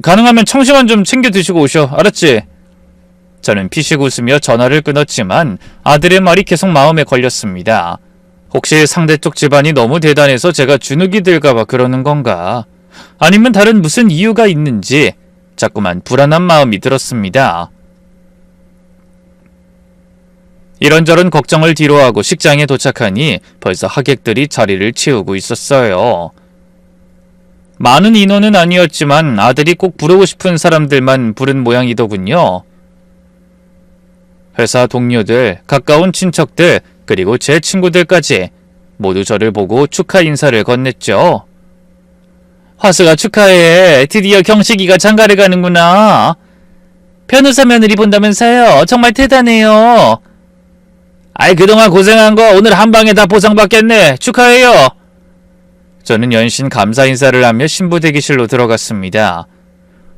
가능하면 청심환 좀 챙겨 드시고 오셔. 알았지? 저는 피식 웃으며 전화를 끊었지만 아들의 말이 계속 마음에 걸렸습니다. 혹시 상대 쪽 집안이 너무 대단해서 제가 주눅이 들까봐 그러는 건가? 아니면 다른 무슨 이유가 있는지 자꾸만 불안한 마음이 들었습니다. 이런저런 걱정을 뒤로하고 식장에 도착하니 벌써 하객들이 자리를 채우고 있었어요. 많은 인원은 아니었지만 아들이 꼭 부르고 싶은 사람들만 부른 모양이더군요. 회사 동료들, 가까운 친척들, 그리고 제 친구들까지 모두 저를 보고 축하 인사를 건넸죠. 화수가 축하해. 드디어 경식이가 장가를 가는구나. 변호사 며느리 본다면서요. 정말 대단해요. 아이 그동안 고생한 거 오늘 한 방에 다 보상받겠네. 축하해요. 저는 연신 감사 인사를 하며 신부 대기실로 들어갔습니다.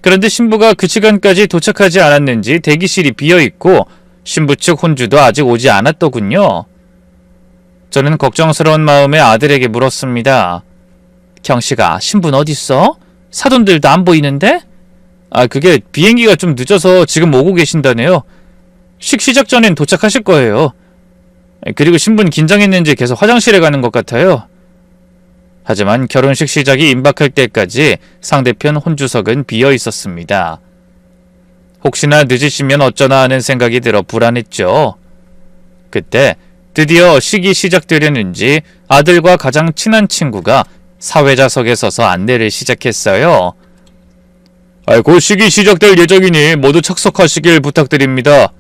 그런데 신부가 그 시간까지 도착하지 않았는지 대기실이 비어있고 신부 측 혼주도 아직 오지 않았더군요. 저는 걱정스러운 마음에 아들에게 물었습니다. 경식아, 신부는 어딨어? 사돈들도 안 보이는데? 아, 그게 비행기가 좀 늦어서 지금 오고 계신다네요. 시작 전엔 도착하실 거예요. 그리고 신부는 긴장했는지 계속 화장실에 가는 것 같아요. 하지만 결혼식 시작이 임박할 때까지 상대편 혼주석은 비어 있었습니다. 혹시나 늦으시면 어쩌나 하는 생각이 들어 불안했죠. 그때 드디어 식이 시작되려는지 아들과 가장 친한 친구가 사회자석에 서서 안내를 시작했어요. 곧 식이 시작될 예정이니 모두 착석하시길 부탁드립니다.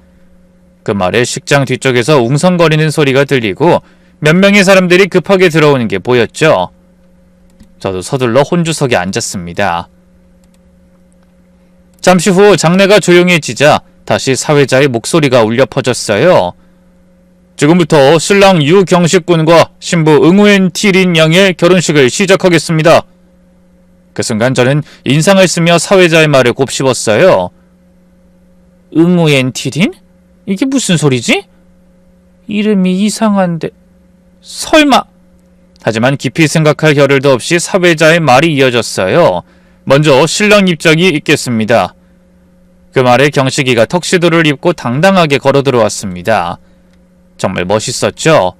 그 말에 식장 뒤쪽에서 웅성거리는 소리가 들리고 몇 명의 사람들이 급하게 들어오는 게 보였죠. 저도 서둘러 혼주석에 앉았습니다. 잠시 후 장례가 조용해지자 다시 사회자의 목소리가 울려 퍼졌어요. 지금부터 신랑 유경식 군과 신부 응우엔 티린 양의 결혼식을 시작하겠습니다. 그 순간 저는 인상을 쓰며 사회자의 말을 곱씹었어요. 응우엔티린? 이게 무슨 소리지? 이름이 이상한데... 설마... 하지만 깊이 생각할 겨를도 없이 사회자의 말이 이어졌어요. 먼저 신랑 입장이 있겠습니다. 그 말에 경식이가 턱시도를 입고 당당하게 걸어 들어왔습니다. 정말 멋있었죠?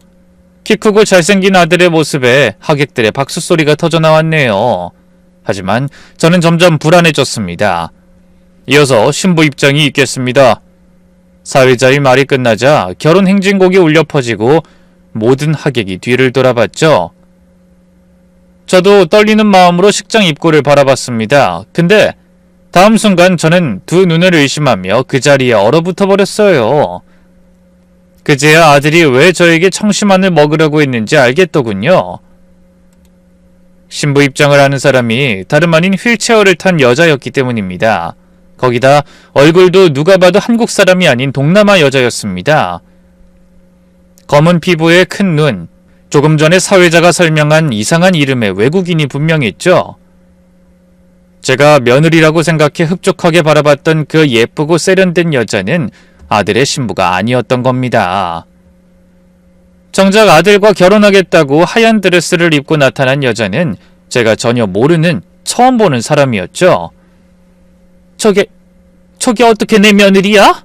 키 크고 잘생긴 아들의 모습에 하객들의 박수 소리가 터져 나왔네요. 하지만 저는 점점 불안해졌습니다. 이어서 신부 입장이 있겠습니다. 사회자의 말이 끝나자 결혼 행진곡이 울려 퍼지고 모든 하객이 뒤를 돌아봤죠. 저도 떨리는 마음으로 식장 입구를 바라봤습니다. 근데 다음 순간 저는 두 눈을 의심하며 그 자리에 얼어붙어 버렸어요. 그제야 아들이 왜 저에게 청심환을 먹으려고 했는지 알겠더군요. 신부 입장을 하는 사람이 다름 아닌 휠체어를 탄 여자였기 때문입니다. 거기다 얼굴도 누가 봐도 한국 사람이 아닌 동남아 여자였습니다. 검은 피부에 큰 눈, 조금 전에 사회자가 설명한 이상한 이름의 외국인이 분명했죠. 제가 며느리라고 생각해 흡족하게 바라봤던 그 예쁘고 세련된 여자는 아들의 신부가 아니었던 겁니다. 정작 아들과 결혼하겠다고 하얀 드레스를 입고 나타난 여자는 제가 전혀 모르는, 처음 보는 사람이었죠. 저게 어떻게 내 며느리야?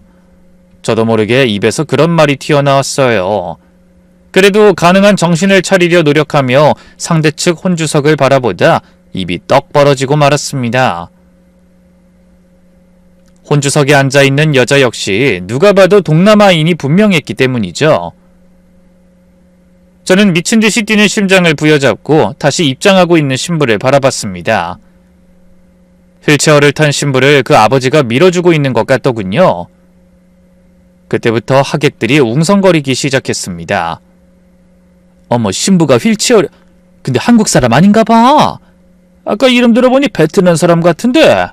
저도 모르게 입에서 그런 말이 튀어나왔어요. 그래도 가능한 정신을 차리려 노력하며 상대 측 혼주석을 바라보다 입이 떡 벌어지고 말았습니다. 혼주석에 앉아있는 여자 역시 누가 봐도 동남아인이 분명했기 때문이죠. 저는 미친 듯이 뛰는 심장을 부여잡고 다시 입장하고 있는 신부를 바라봤습니다. 휠체어를 탄 신부를 그 아버지가 밀어주고 있는 것 같더군요. 그때부터 하객들이 웅성거리기 시작했습니다. 어머, 신부가 휠체어를... 근데 한국 사람 아닌가 봐. 아까 이름 들어보니 베트남 사람 같은데.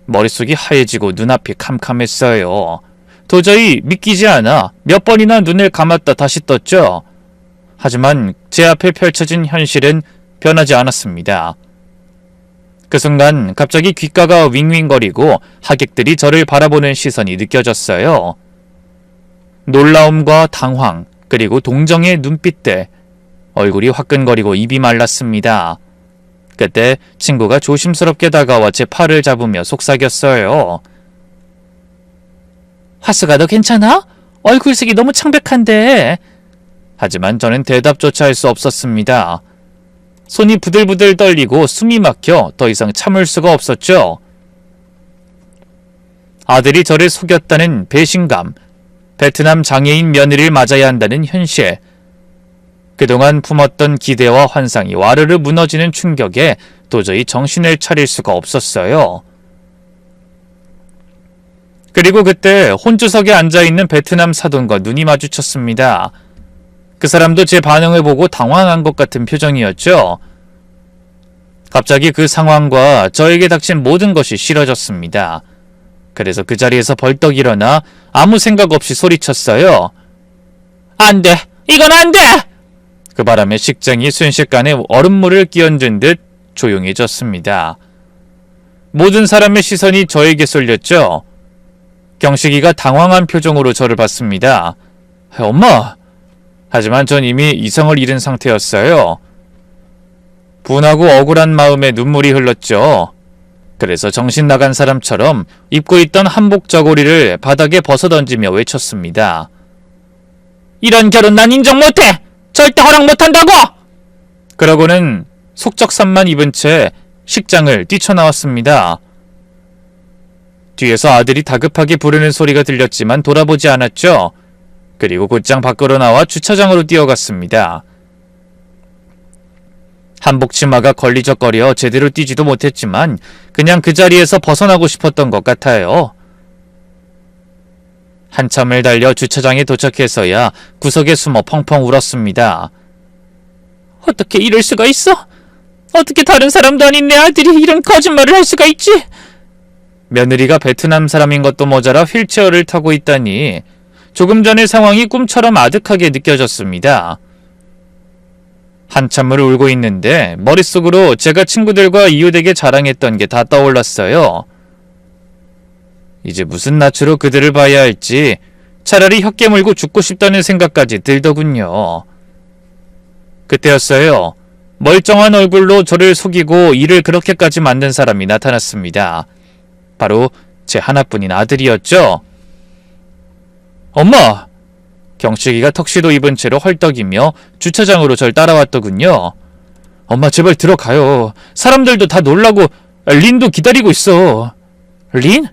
머릿속이 하얘지고 눈앞이 캄캄했어요. 도저히 믿기지 않아 몇 번이나 눈을 감았다 다시 떴죠. 하지만 제 앞에 펼쳐진 현실은 변하지 않았습니다. 그 순간 갑자기 귓가가 윙윙거리고 하객들이 저를 바라보는 시선이 느껴졌어요. 놀라움과 당황, 그리고 동정의 눈빛들, 얼굴이 화끈거리고 입이 말랐습니다. 그때 친구가 조심스럽게 다가와 제 팔을 잡으며 속삭였어요. 화수가 너 괜찮아? 얼굴색이 너무 창백한데. 하지만 저는 대답조차 할 수 없었습니다. 손이 부들부들 떨리고 숨이 막혀 더 이상 참을 수가 없었죠. 아들이 저를 속였다는 배신감, 베트남 장애인 며느리를 맞아야 한다는 현실, 그동안 품었던 기대와 환상이 와르르 무너지는 충격에 도저히 정신을 차릴 수가 없었어요. 그리고 그때 혼주석에 앉아있는 베트남 사돈과 눈이 마주쳤습니다. 그 사람도 제 반응을 보고 당황한 것 같은 표정이었죠. 갑자기 그 상황과 저에게 닥친 모든 것이 싫어졌습니다. 그래서 그 자리에서 벌떡 일어나 아무 생각 없이 소리쳤어요. 안 돼! 이건 안 돼! 그 바람에 식장이 순식간에 얼음물을 끼얹은 듯 조용해졌습니다. 모든 사람의 시선이 저에게 쏠렸죠. 경식이가 당황한 표정으로 저를 봤습니다. 엄마! 하지만 전 이미 이성을 잃은 상태였어요. 분하고 억울한 마음에 눈물이 흘렀죠. 그래서 정신 나간 사람처럼 입고 있던 한복 저고리를 바닥에 벗어던지며 외쳤습니다. 이런 결혼 난 인정 못해! 절대 허락 못한다고! 그러고는 속적삼만 입은 채 식장을 뛰쳐나왔습니다. 뒤에서 아들이 다급하게 부르는 소리가 들렸지만 돌아보지 않았죠. 그리고 곧장 밖으로 나와 주차장으로 뛰어갔습니다. 한복 치마가 걸리적거려 제대로 뛰지도 못했지만 그냥 그 자리에서 벗어나고 싶었던 것 같아요. 한참을 달려 주차장에 도착해서야 구석에 숨어 펑펑 울었습니다. 어떻게 이럴 수가 있어? 어떻게 다른 사람도 아닌 내 아들이 이런 거짓말을 할 수가 있지? 며느리가 베트남 사람인 것도 모자라 휠체어를 타고 있다니 조금 전의 상황이 꿈처럼 아득하게 느껴졌습니다. 한참을 울고 있는데 머릿속으로 제가 친구들과 이웃에게 자랑했던 게 다 떠올랐어요. 이제 무슨 낯으로 그들을 봐야 할지 차라리 혀 깨물고 죽고 싶다는 생각까지 들더군요. 그때였어요. 멀쩡한 얼굴로 저를 속이고 일을 그렇게까지 만든 사람이 나타났습니다. 바로 제 하나뿐인 아들이었죠. 엄마! 경식이가 턱시도 입은 채로 헐떡이며 주차장으로 절 따라왔더군요. 엄마 제발 들어가요. 사람들도 다 놀라고 린도 기다리고 있어. 린?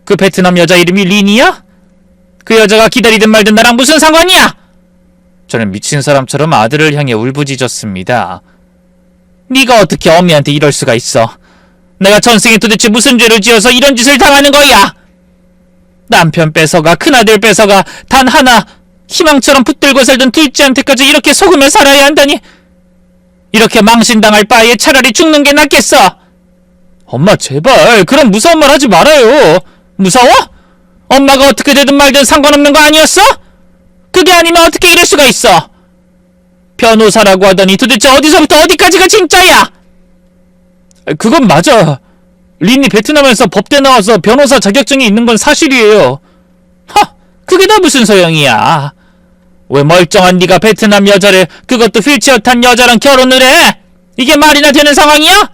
그 베트남 여자 이름이 린이야? 그 여자가 기다리든 말든 나랑 무슨 상관이야? 저는 미친 사람처럼 아들을 향해 울부짖었습니다. 네가 어떻게 어미한테 이럴 수가 있어? 내가 전생에 도대체 무슨 죄를 지어서 이런 짓을 당하는 거야? 남편 뺏어가 큰아들 뺏어가 단 하나 희망처럼 붙들고 살던 둘째한테까지 이렇게 속으며 살아야 한다니. 이렇게 망신당할 바에 차라리 죽는 게 낫겠어. 엄마 제발 그런 무서운 말 하지 말아요. 무서워? 엄마가 어떻게 되든 말든 상관없는 거 아니었어? 그게 아니면 어떻게 이럴 수가 있어? 변호사라고 하더니 도대체 어디서부터 어디까지가 진짜야? 그건 맞아. 린이 베트남에서 법대 나와서 변호사 자격증이 있는 건 사실이에요. 그게 다 무슨 소용이야? 왜 멀쩡한 네가 베트남 여자를, 그것도 휠체어 탄 여자랑 결혼을 해? 이게 말이나 되는 상황이야?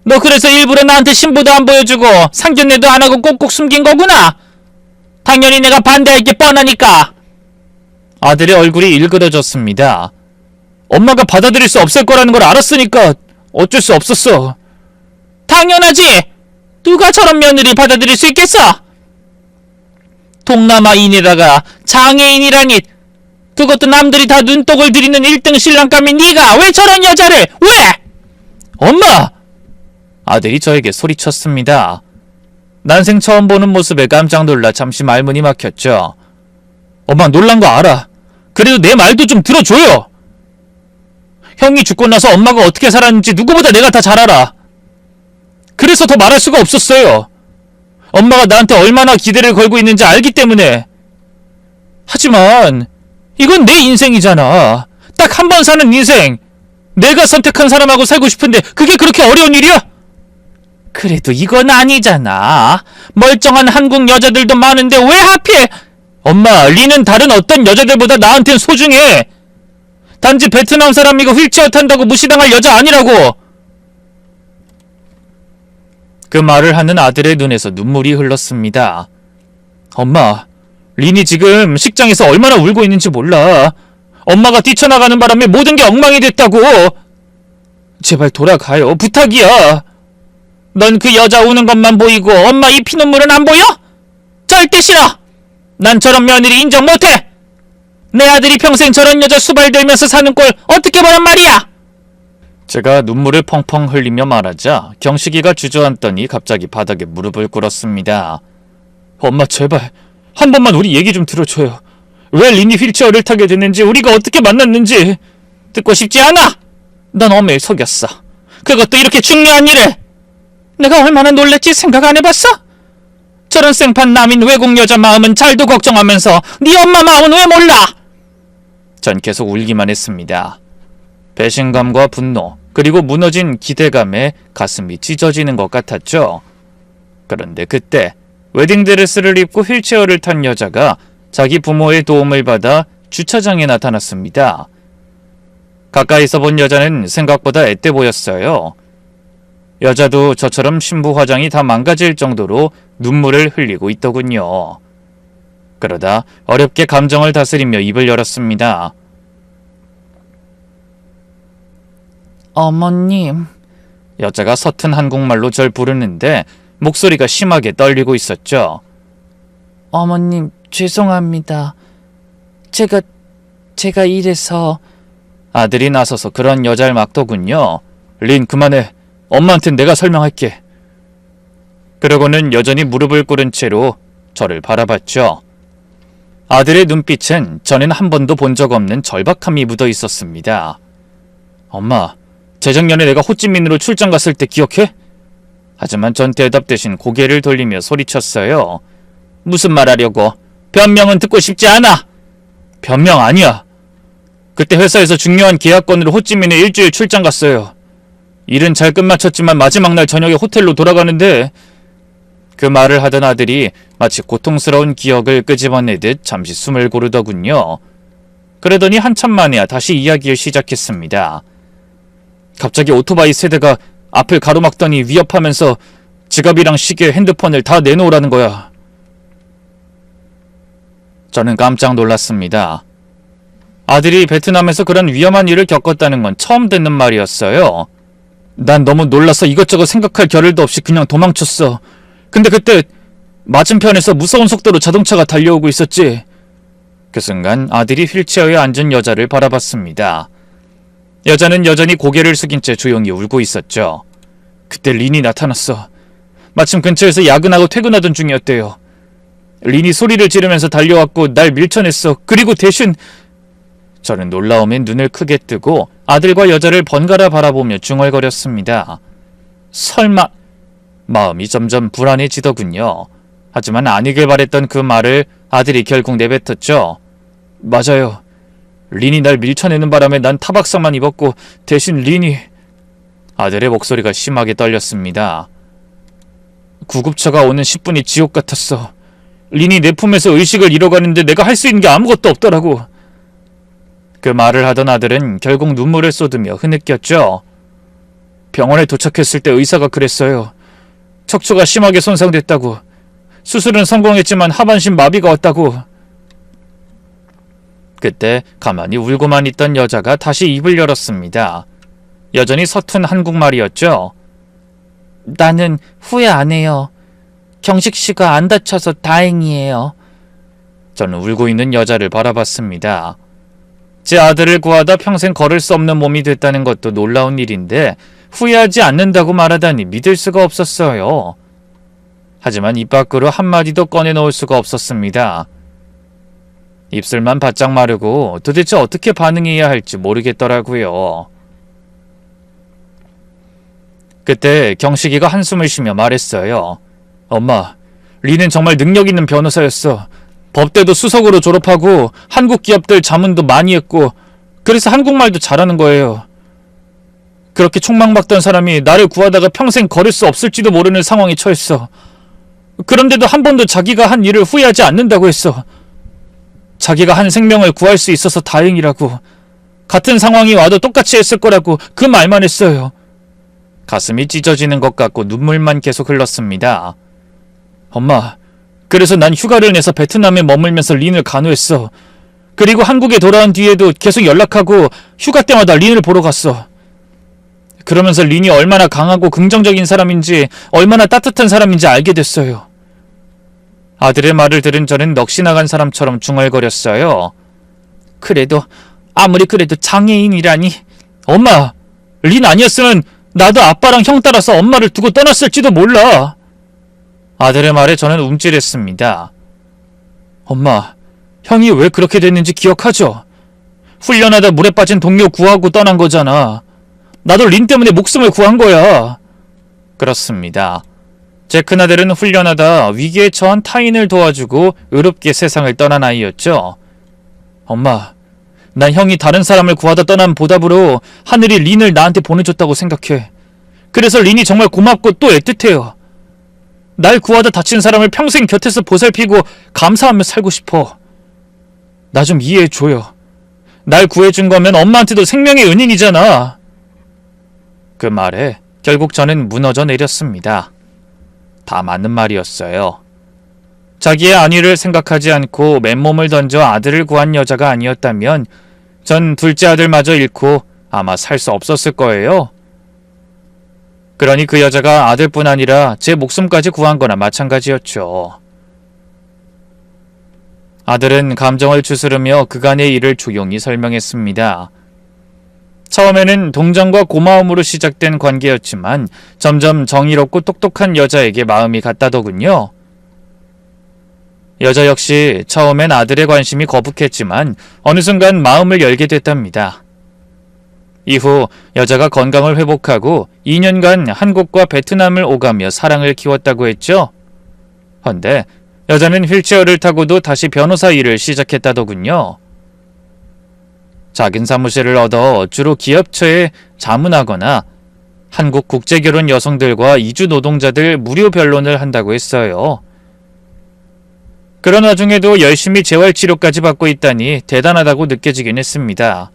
너 그래서 일부러 나한테 신부도 안 보여주고 상견례도 안 하고 꼭꼭 숨긴 거구나. 당연히 내가 반대할 게 뻔하니까. 아들의 얼굴이 일그러졌습니다. 엄마가 받아들일 수 없을 거라는 걸 알았으니까 어쩔 수 없었어. 당연하지. 누가 저런 며느리 받아들일 수 있겠어? 동남아인에다가 장애인이라니. 그것도 남들이 다 눈독을 들이는 1등 신랑감이 네가 왜 저런 여자를 왜? 엄마! 아들이 저에게 소리쳤습니다. 난생 처음 보는 모습에 깜짝 놀라 잠시 말문이 막혔죠. 엄마 놀란 거 알아. 그래도 내 말도 좀 들어줘요. 형이 죽고 나서 엄마가 어떻게 살았는지 누구보다 내가 다 잘 알아. 그래서 더 말할 수가 없었어요. 엄마가 나한테 얼마나 기대를 걸고 있는지 알기 때문에. 하지만 이건 내 인생이잖아. 딱 한 번 사는 인생. 내가 선택한 사람하고 살고 싶은데 그게 그렇게 어려운 일이야? 그래도 이건 아니잖아. 멀쩡한 한국 여자들도 많은데 왜 하필. 엄마, 린은 다른 어떤 여자들보다 나한텐 소중해. 단지 베트남 사람이고 휠체어 탄다고 무시당할 여자 아니라고. 그 말을 하는 아들의 눈에서 눈물이 흘렀습니다. 엄마, 린이 지금 식장에서 얼마나 울고 있는지 몰라. 엄마가 뛰쳐나가는 바람에 모든 게 엉망이 됐다고. 제발 돌아가요. 부탁이야. 넌 그 여자 우는 것만 보이고 엄마 이 피눈물은 안 보여? 절대 싫어. 난 저런 며느리 인정 못해. 내 아들이 평생 저런 여자 수발들면서 사는 꼴 어떻게 보란 말이야? 제가 눈물을 펑펑 흘리며 말하자 경식이가 주저앉더니 갑자기 바닥에 무릎을 꿇었습니다. 엄마 제발 한 번만 우리 얘기 좀 들어줘요. 왜 린이 휠체어를 타게 됐는지, 우리가 어떻게 만났는지. 듣고 싶지 않아. 넌 엄마를 속였어. 그것도 이렇게 중요한 일을. 내가 얼마나 놀랬지 생각 안 해봤어? 저런 생판 남인 외국 여자 마음은 잘도 걱정하면서 네 엄마 마음은 왜 몰라? 전 계속 울기만 했습니다. 배신감과 분노, 그리고 무너진 기대감에 가슴이 찢어지는 것 같았죠. 그런데 그때 웨딩드레스를 입고 휠체어를 탄 여자가 자기 부모의 도움을 받아 주차장에 나타났습니다. 가까이서 본 여자는 생각보다 앳돼 보였어요. 여자도 저처럼 신부 화장이 다 망가질 정도로 눈물을 흘리고 있더군요. 그러다 어렵게 감정을 다스리며 입을 열었습니다. 어머님. 여자가 서툰 한국말로 절 부르는데 목소리가 심하게 떨리고 있었죠. 어머님, 죄송합니다. 제가 이래서. 아들이 나서서 그런 여자를 막더군요. 린, 그만해. 엄마한텐 내가 설명할게. 그러고는 여전히 무릎을 꿇은 채로 저를 바라봤죠. 아들의 눈빛은 전엔 한 번도 본 적 없는 절박함이 묻어 있었습니다. 엄마, 재작년에 내가 호찌민으로 출장 갔을 때 기억해? 하지만 전 대답 대신 고개를 돌리며 소리쳤어요. 무슨 말 하려고? 변명은 듣고 싶지 않아. 변명 아니야. 그때 회사에서 중요한 계약건으로 호찌민에 일주일 출장 갔어요. 일은 잘 끝마쳤지만 마지막 날 저녁에 호텔로 돌아가는데 그 말을 하던 아들이 마치 고통스러운 기억을 끄집어내듯 잠시 숨을 고르더군요. 그러더니 한참 만에야 다시 이야기를 시작했습니다. 갑자기 오토바이 세대가 앞을 가로막더니 위협하면서 지갑이랑 시계, 핸드폰을 다 내놓으라는 거야. 저는 깜짝 놀랐습니다. 아들이 베트남에서 그런 위험한 일을 겪었다는 건 처음 듣는 말이었어요. 난 너무 놀라서 이것저것 생각할 겨를도 없이 그냥 도망쳤어. 근데 그때 맞은편에서 무서운 속도로 자동차가 달려오고 있었지. 그 순간 아들이 휠체어에 앉은 여자를 바라봤습니다. 여자는 여전히 고개를 숙인 채 조용히 울고 있었죠. 그때 린이 나타났어. 마침 근처에서 야근하고 퇴근하던 중이었대요. 린이 소리를 지르면서 달려왔고 날 밀쳐냈어. 그리고 대신... 저는 놀라움에 눈을 크게 뜨고 아들과 여자를 번갈아 바라보며 중얼거렸습니다. 설마... 마음이 점점 불안해지더군요. 하지만 아니길 바랬던 그 말을 아들이 결국 내뱉었죠. 맞아요. 린이 날 밀쳐내는 바람에 난 타박상만 입었고 대신 린이... 아들의 목소리가 심하게 떨렸습니다. 구급차가 오는 10분이 지옥 같았어. 린이 내 품에서 의식을 잃어가는데 내가 할 수 있는 게 아무것도 없더라고. 그 말을 하던 아들은 결국 눈물을 쏟으며 흐느꼈죠. 병원에 도착했을 때 의사가 그랬어요. 척추가 심하게 손상됐다고. 수술은 성공했지만 하반신 마비가 왔다고. 그때 가만히 울고만 있던 여자가 다시 입을 열었습니다. 여전히 서툰 한국말이었죠. 나는 후회 안 해요. 경식 씨가 안 다쳐서 다행이에요. 저는 울고 있는 여자를 바라봤습니다. 제 아들을 구하다 평생 걸을 수 없는 몸이 됐다는 것도 놀라운 일인데 후회하지 않는다고 말하다니 믿을 수가 없었어요. 하지만 입 밖으로 한마디도 꺼내놓을 수가 없었습니다. 입술만 바짝 마르고 도대체 어떻게 반응해야 할지 모르겠더라고요. 그때 경식이가 한숨을 쉬며 말했어요. 엄마, 리는 정말 능력 있는 변호사였어. 법대도 수석으로 졸업하고 한국 기업들 자문도 많이 했고 그래서 한국말도 잘하는 거예요. 그렇게 촉망받던 사람이 나를 구하다가 평생 걸을 수 없을지도 모르는 상황에 처했어. 그런데도 한 번도 자기가 한 일을 후회하지 않는다고 했어. 자기가 한 생명을 구할 수 있어서 다행이라고. 같은 상황이 와도 똑같이 했을 거라고 그 말만 했어요. 가슴이 찢어지는 것 같고 눈물만 계속 흘렀습니다. 엄마, 그래서 난 휴가를 내서 베트남에 머물면서 린을 간호했어. 그리고 한국에 돌아온 뒤에도 계속 연락하고 휴가 때마다 린을 보러 갔어. 그러면서 린이 얼마나 강하고 긍정적인 사람인지 얼마나 따뜻한 사람인지 알게 됐어요. 아들의 말을 들은 저는 넋이 나간 사람처럼 중얼거렸어요. 그래도 아무리 그래도 장애인이라니. 엄마, 린 아니었으면 나도 아빠랑 형 따라서 엄마를 두고 떠났을지도 몰라. 아들의 말에 저는 움찔했습니다. 엄마, 형이 왜 그렇게 됐는지 기억하죠? 훈련하다 물에 빠진 동료 구하고 떠난 거잖아. 나도 린 때문에 목숨을 구한 거야. 그렇습니다. 제 큰아들은 훈련하다 위기에 처한 타인을 도와주고 의롭게 세상을 떠난 아이였죠. 엄마, 난 형이 다른 사람을 구하다 떠난 보답으로 하늘이 린을 나한테 보내줬다고 생각해. 그래서 린이 정말 고맙고 또 애틋해요. 날 구하다 다친 사람을 평생 곁에서 보살피고 감사하며 살고 싶어. 나 좀 이해해줘요. 날 구해준 거면 엄마한테도 생명의 은인이잖아. 그 말에 결국 저는 무너져 내렸습니다. 다 맞는 말이었어요. 자기의 안위를 생각하지 않고 맨몸을 던져 아들을 구한 여자가 아니었다면 전 둘째 아들마저 잃고 아마 살 수 없었을 거예요. 그러니 그 여자가 아들뿐 아니라 제 목숨까지 구한 거나 마찬가지였죠. 아들은 감정을 추스르며 그간의 일을 조용히 설명했습니다. 처음에는 동정과 고마움으로 시작된 관계였지만 점점 정의롭고 똑똑한 여자에게 마음이 갔다더군요. 여자 역시 처음엔 아들의 관심이 거북했지만 어느 순간 마음을 열게 됐답니다. 이후 여자가 건강을 회복하고 2년간 한국과 베트남을 오가며 사랑을 키웠다고 했죠. 헌데 여자는 휠체어를 타고도 다시 변호사 일을 시작했다더군요. 작은 사무실을 얻어 주로 기업처에 자문하거나 한국 국제결혼 여성들과 이주 노동자들 무료 변론을 한다고 했어요. 그런 와중에도 열심히 재활치료까지 받고 있다니 대단하다고 느껴지긴 했습니다.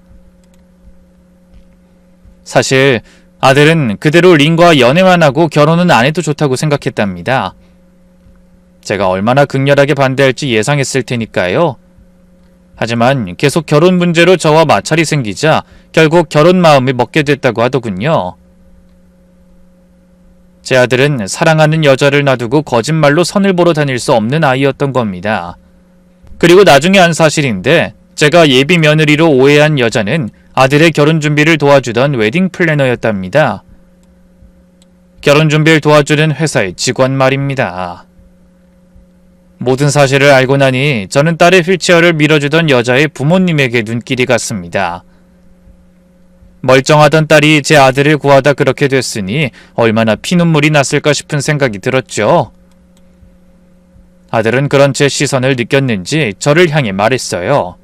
사실 아들은 그대로 린과 연애만 하고 결혼은 안 해도 좋다고 생각했답니다. 제가 얼마나 극렬하게 반대할지 예상했을 테니까요. 하지만 계속 결혼 문제로 저와 마찰이 생기자 결국 결혼 마음을 먹게 됐다고 하더군요. 제 아들은 사랑하는 여자를 놔두고 거짓말로 선을 보러 다닐 수 없는 아이였던 겁니다. 그리고 나중에 한 사실인데 제가 예비 며느리로 오해한 여자는 아들의 결혼 준비를 도와주던 웨딩 플래너였답니다. 결혼 준비를 도와주는 회사의 직원 말입니다. 모든 사실을 알고 나니 저는 딸의 휠체어를 밀어주던 여자의 부모님에게 눈길이 갔습니다. 멀쩡하던 딸이 제 아들을 구하다 그렇게 됐으니 얼마나 피눈물이 났을까 싶은 생각이 들었죠. 아들은 그런 제 시선을 느꼈는지 저를 향해 말했어요.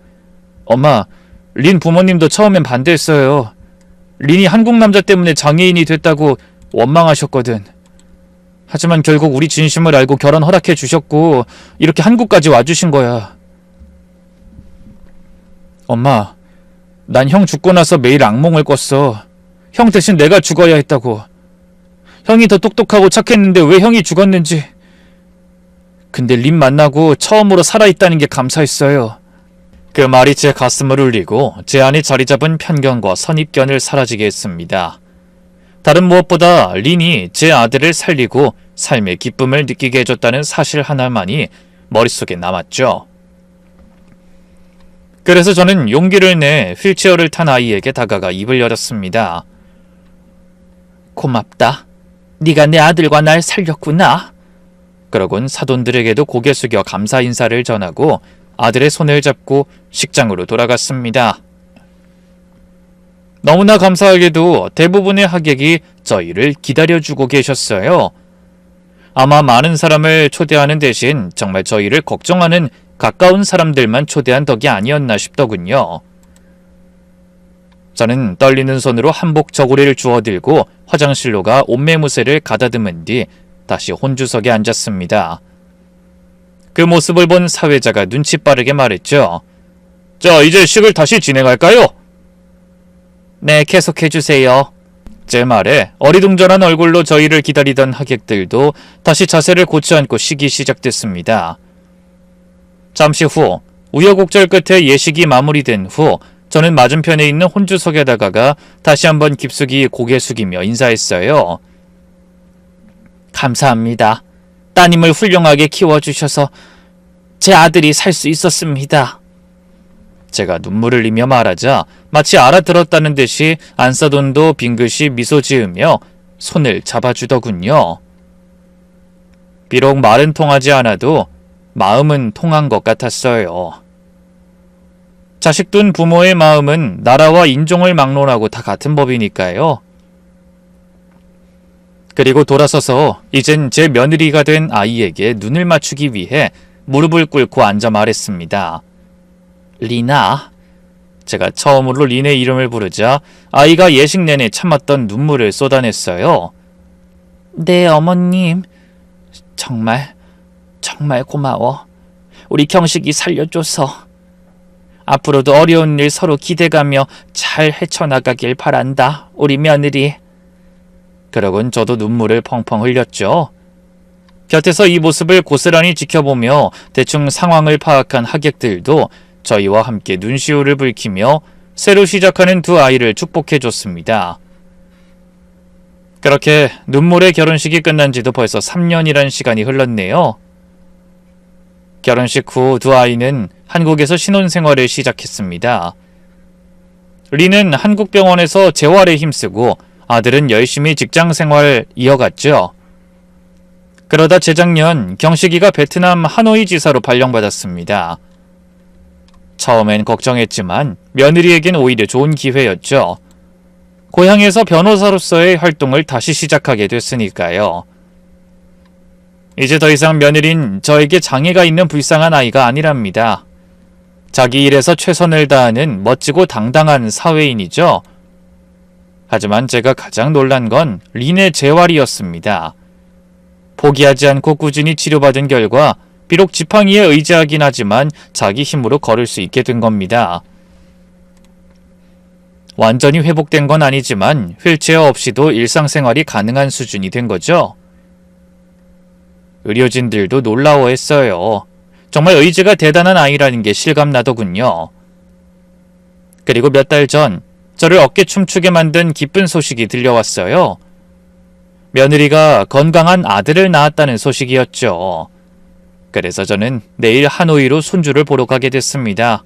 엄마, 린 부모님도 처음엔 반대했어요. 린이 한국 남자 때문에 장애인이 됐다고 원망하셨거든. 하지만 결국 우리 진심을 알고 결혼 허락해 주셨고 이렇게 한국까지 와주신 거야. 엄마, 난 형 죽고 나서 매일 악몽을 꿨어. 형 대신 내가 죽어야 했다고. 형이 더 똑똑하고 착했는데 왜 형이 죽었는지. 근데 린 만나고 처음으로 살아있다는 게 감사했어요. 그 말이 제 가슴을 울리고 제 안에 자리 잡은 편견과 선입견을 사라지게 했습니다. 다른 무엇보다 린이 제 아들을 살리고 삶의 기쁨을 느끼게 해줬다는 사실 하나만이 머릿속에 남았죠. 그래서 저는 용기를 내 휠체어를 탄 아이에게 다가가 입을 열었습니다. 고맙다. 네가 내 아들과 날 살렸구나. 그러곤 사돈들에게도 고개 숙여 감사 인사를 전하고 아들의 손을 잡고 식장으로 돌아갔습니다. 너무나 감사하게도 대부분의 하객이 저희를 기다려주고 계셨어요. 아마 많은 사람을 초대하는 대신 정말 저희를 걱정하는 가까운 사람들만 초대한 덕이 아니었나 싶더군요. 저는 떨리는 손으로 한복 저고리를 주워들고 화장실로 가 옷매무새를 가다듬은 뒤 다시 혼주석에 앉았습니다. 그 모습을 본 사회자가 눈치 빠르게 말했죠. 자, 이제 식을 다시 진행할까요? 네, 계속해주세요. 제 말에 어리둥절한 얼굴로 저희를 기다리던 하객들도 다시 자세를 고치 앉고 식이 시작됐습니다. 잠시 후 우여곡절 끝에 예식이 마무리된 후 저는 맞은편에 있는 혼주석에 다가가 다시 한번 깊숙이 고개 숙이며 인사했어요. 감사합니다. 따님을 훌륭하게 키워주셔서 제 아들이 살 수 있었습니다. 제가 눈물을 흘리며 말하자 마치 알아들었다는 듯이 안사돈도 빙긋이 미소 지으며 손을 잡아주더군요. 비록 말은 통하지 않아도 마음은 통한 것 같았어요. 자식 둔 부모의 마음은 나라와 인종을 막론하고 다 같은 법이니까요. 그리고 돌아서서 이젠 제 며느리가 된 아이에게 눈을 맞추기 위해 무릎을 꿇고 앉아 말했습니다. 리나. 제가 처음으로 린의 이름을 부르자 아이가 예식 내내 참았던 눈물을 쏟아냈어요. 네, 어머님. 정말 고마워. 우리 경식이 살려줘서. 앞으로도 어려운 일 서로 기대가며 잘 헤쳐나가길 바란다, 우리 며느리. 그러곤 저도 눈물을 펑펑 흘렸죠. 곁에서 이 모습을 고스란히 지켜보며 대충 상황을 파악한 하객들도 저희와 함께 눈시울을 붉히며 새로 시작하는 두 아이를 축복해줬습니다. 그렇게 눈물의 결혼식이 끝난 지도 벌써 3년이란 시간이 흘렀네요. 결혼식 후 두 아이는 한국에서 신혼생활을 시작했습니다. 리는 한국 병원에서 재활에 힘쓰고 아들은 열심히 직장생활을 이어갔죠. 그러다 재작년 경식이가 베트남 하노이 지사로 발령받았습니다. 처음엔 걱정했지만 며느리에겐 오히려 좋은 기회였죠. 고향에서 변호사로서의 활동을 다시 시작하게 됐으니까요. 이제 더 이상 며느린 저에게 장애가 있는 불쌍한 아이가 아니랍니다. 자기 일에서 최선을 다하는 멋지고 당당한 사회인이죠. 하지만 제가 가장 놀란 건 린의 재활이었습니다. 포기하지 않고 꾸준히 치료받은 결과 비록 지팡이에 의지하긴 하지만 자기 힘으로 걸을 수 있게 된 겁니다. 완전히 회복된 건 아니지만 휠체어 없이도 일상생활이 가능한 수준이 된 거죠. 의료진들도 놀라워했어요. 정말 의지가 대단한 아이라는 게 실감나더군요. 그리고 몇 달 전 저를 어깨 춤추게 만든 기쁜 소식이 들려왔어요. 며느리가 건강한 아들을 낳았다는 소식이었죠. 그래서 저는 내일 하노이로 손주를 보러 가게 됐습니다.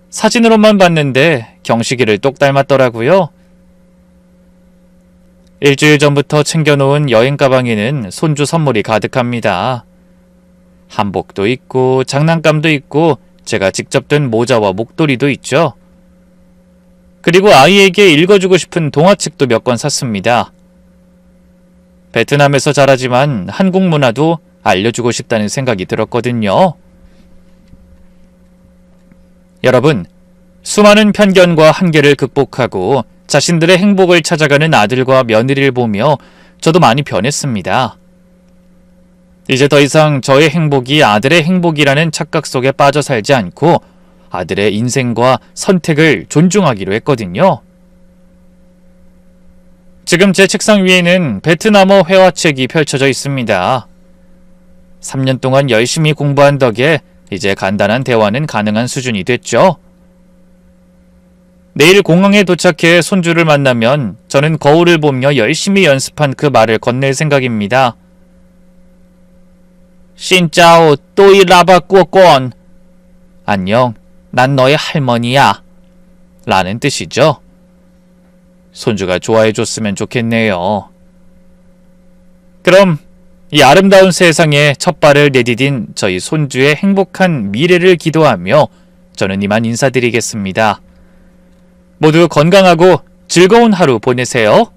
사진으로만 봤는데 경식이를 똑 닮았더라고요. 일주일 전부터 챙겨놓은 여행 가방에는 손주 선물이 가득합니다. 한복도 있고 장난감도 있고 제가 직접 든 모자와 목도리도 있죠. 그리고 아이에게 읽어주고 싶은 동화책도 몇 권 샀습니다. 베트남에서 자라지만 한국 문화도 알려주고 싶다는 생각이 들었거든요. 여러분, 수많은 편견과 한계를 극복하고 자신들의 행복을 찾아가는 아들과 며느리를 보며 저도 많이 변했습니다. 이제 더 이상 저의 행복이 아들의 행복이라는 착각 속에 빠져 살지 않고 아들의 인생과 선택을 존중하기로 했거든요. 지금 제 책상 위에는 베트남어 회화책이 펼쳐져 있습니다. 3년 동안 열심히 공부한 덕에 이제 간단한 대화는 가능한 수준이 됐죠. 내일 공항에 도착해 손주를 만나면 저는 거울을 보며 열심히 연습한 그 말을 건넬 생각입니다. 신짜오 또이 라바 꾸어꼰. 안녕, 난 너의 할머니야. 라는 뜻이죠. 손주가 좋아해줬으면 좋겠네요. 그럼 이 아름다운 세상에 첫 발을 내디딘 저희 손주의 행복한 미래를 기도하며 저는 이만 인사드리겠습니다. 모두 건강하고 즐거운 하루 보내세요.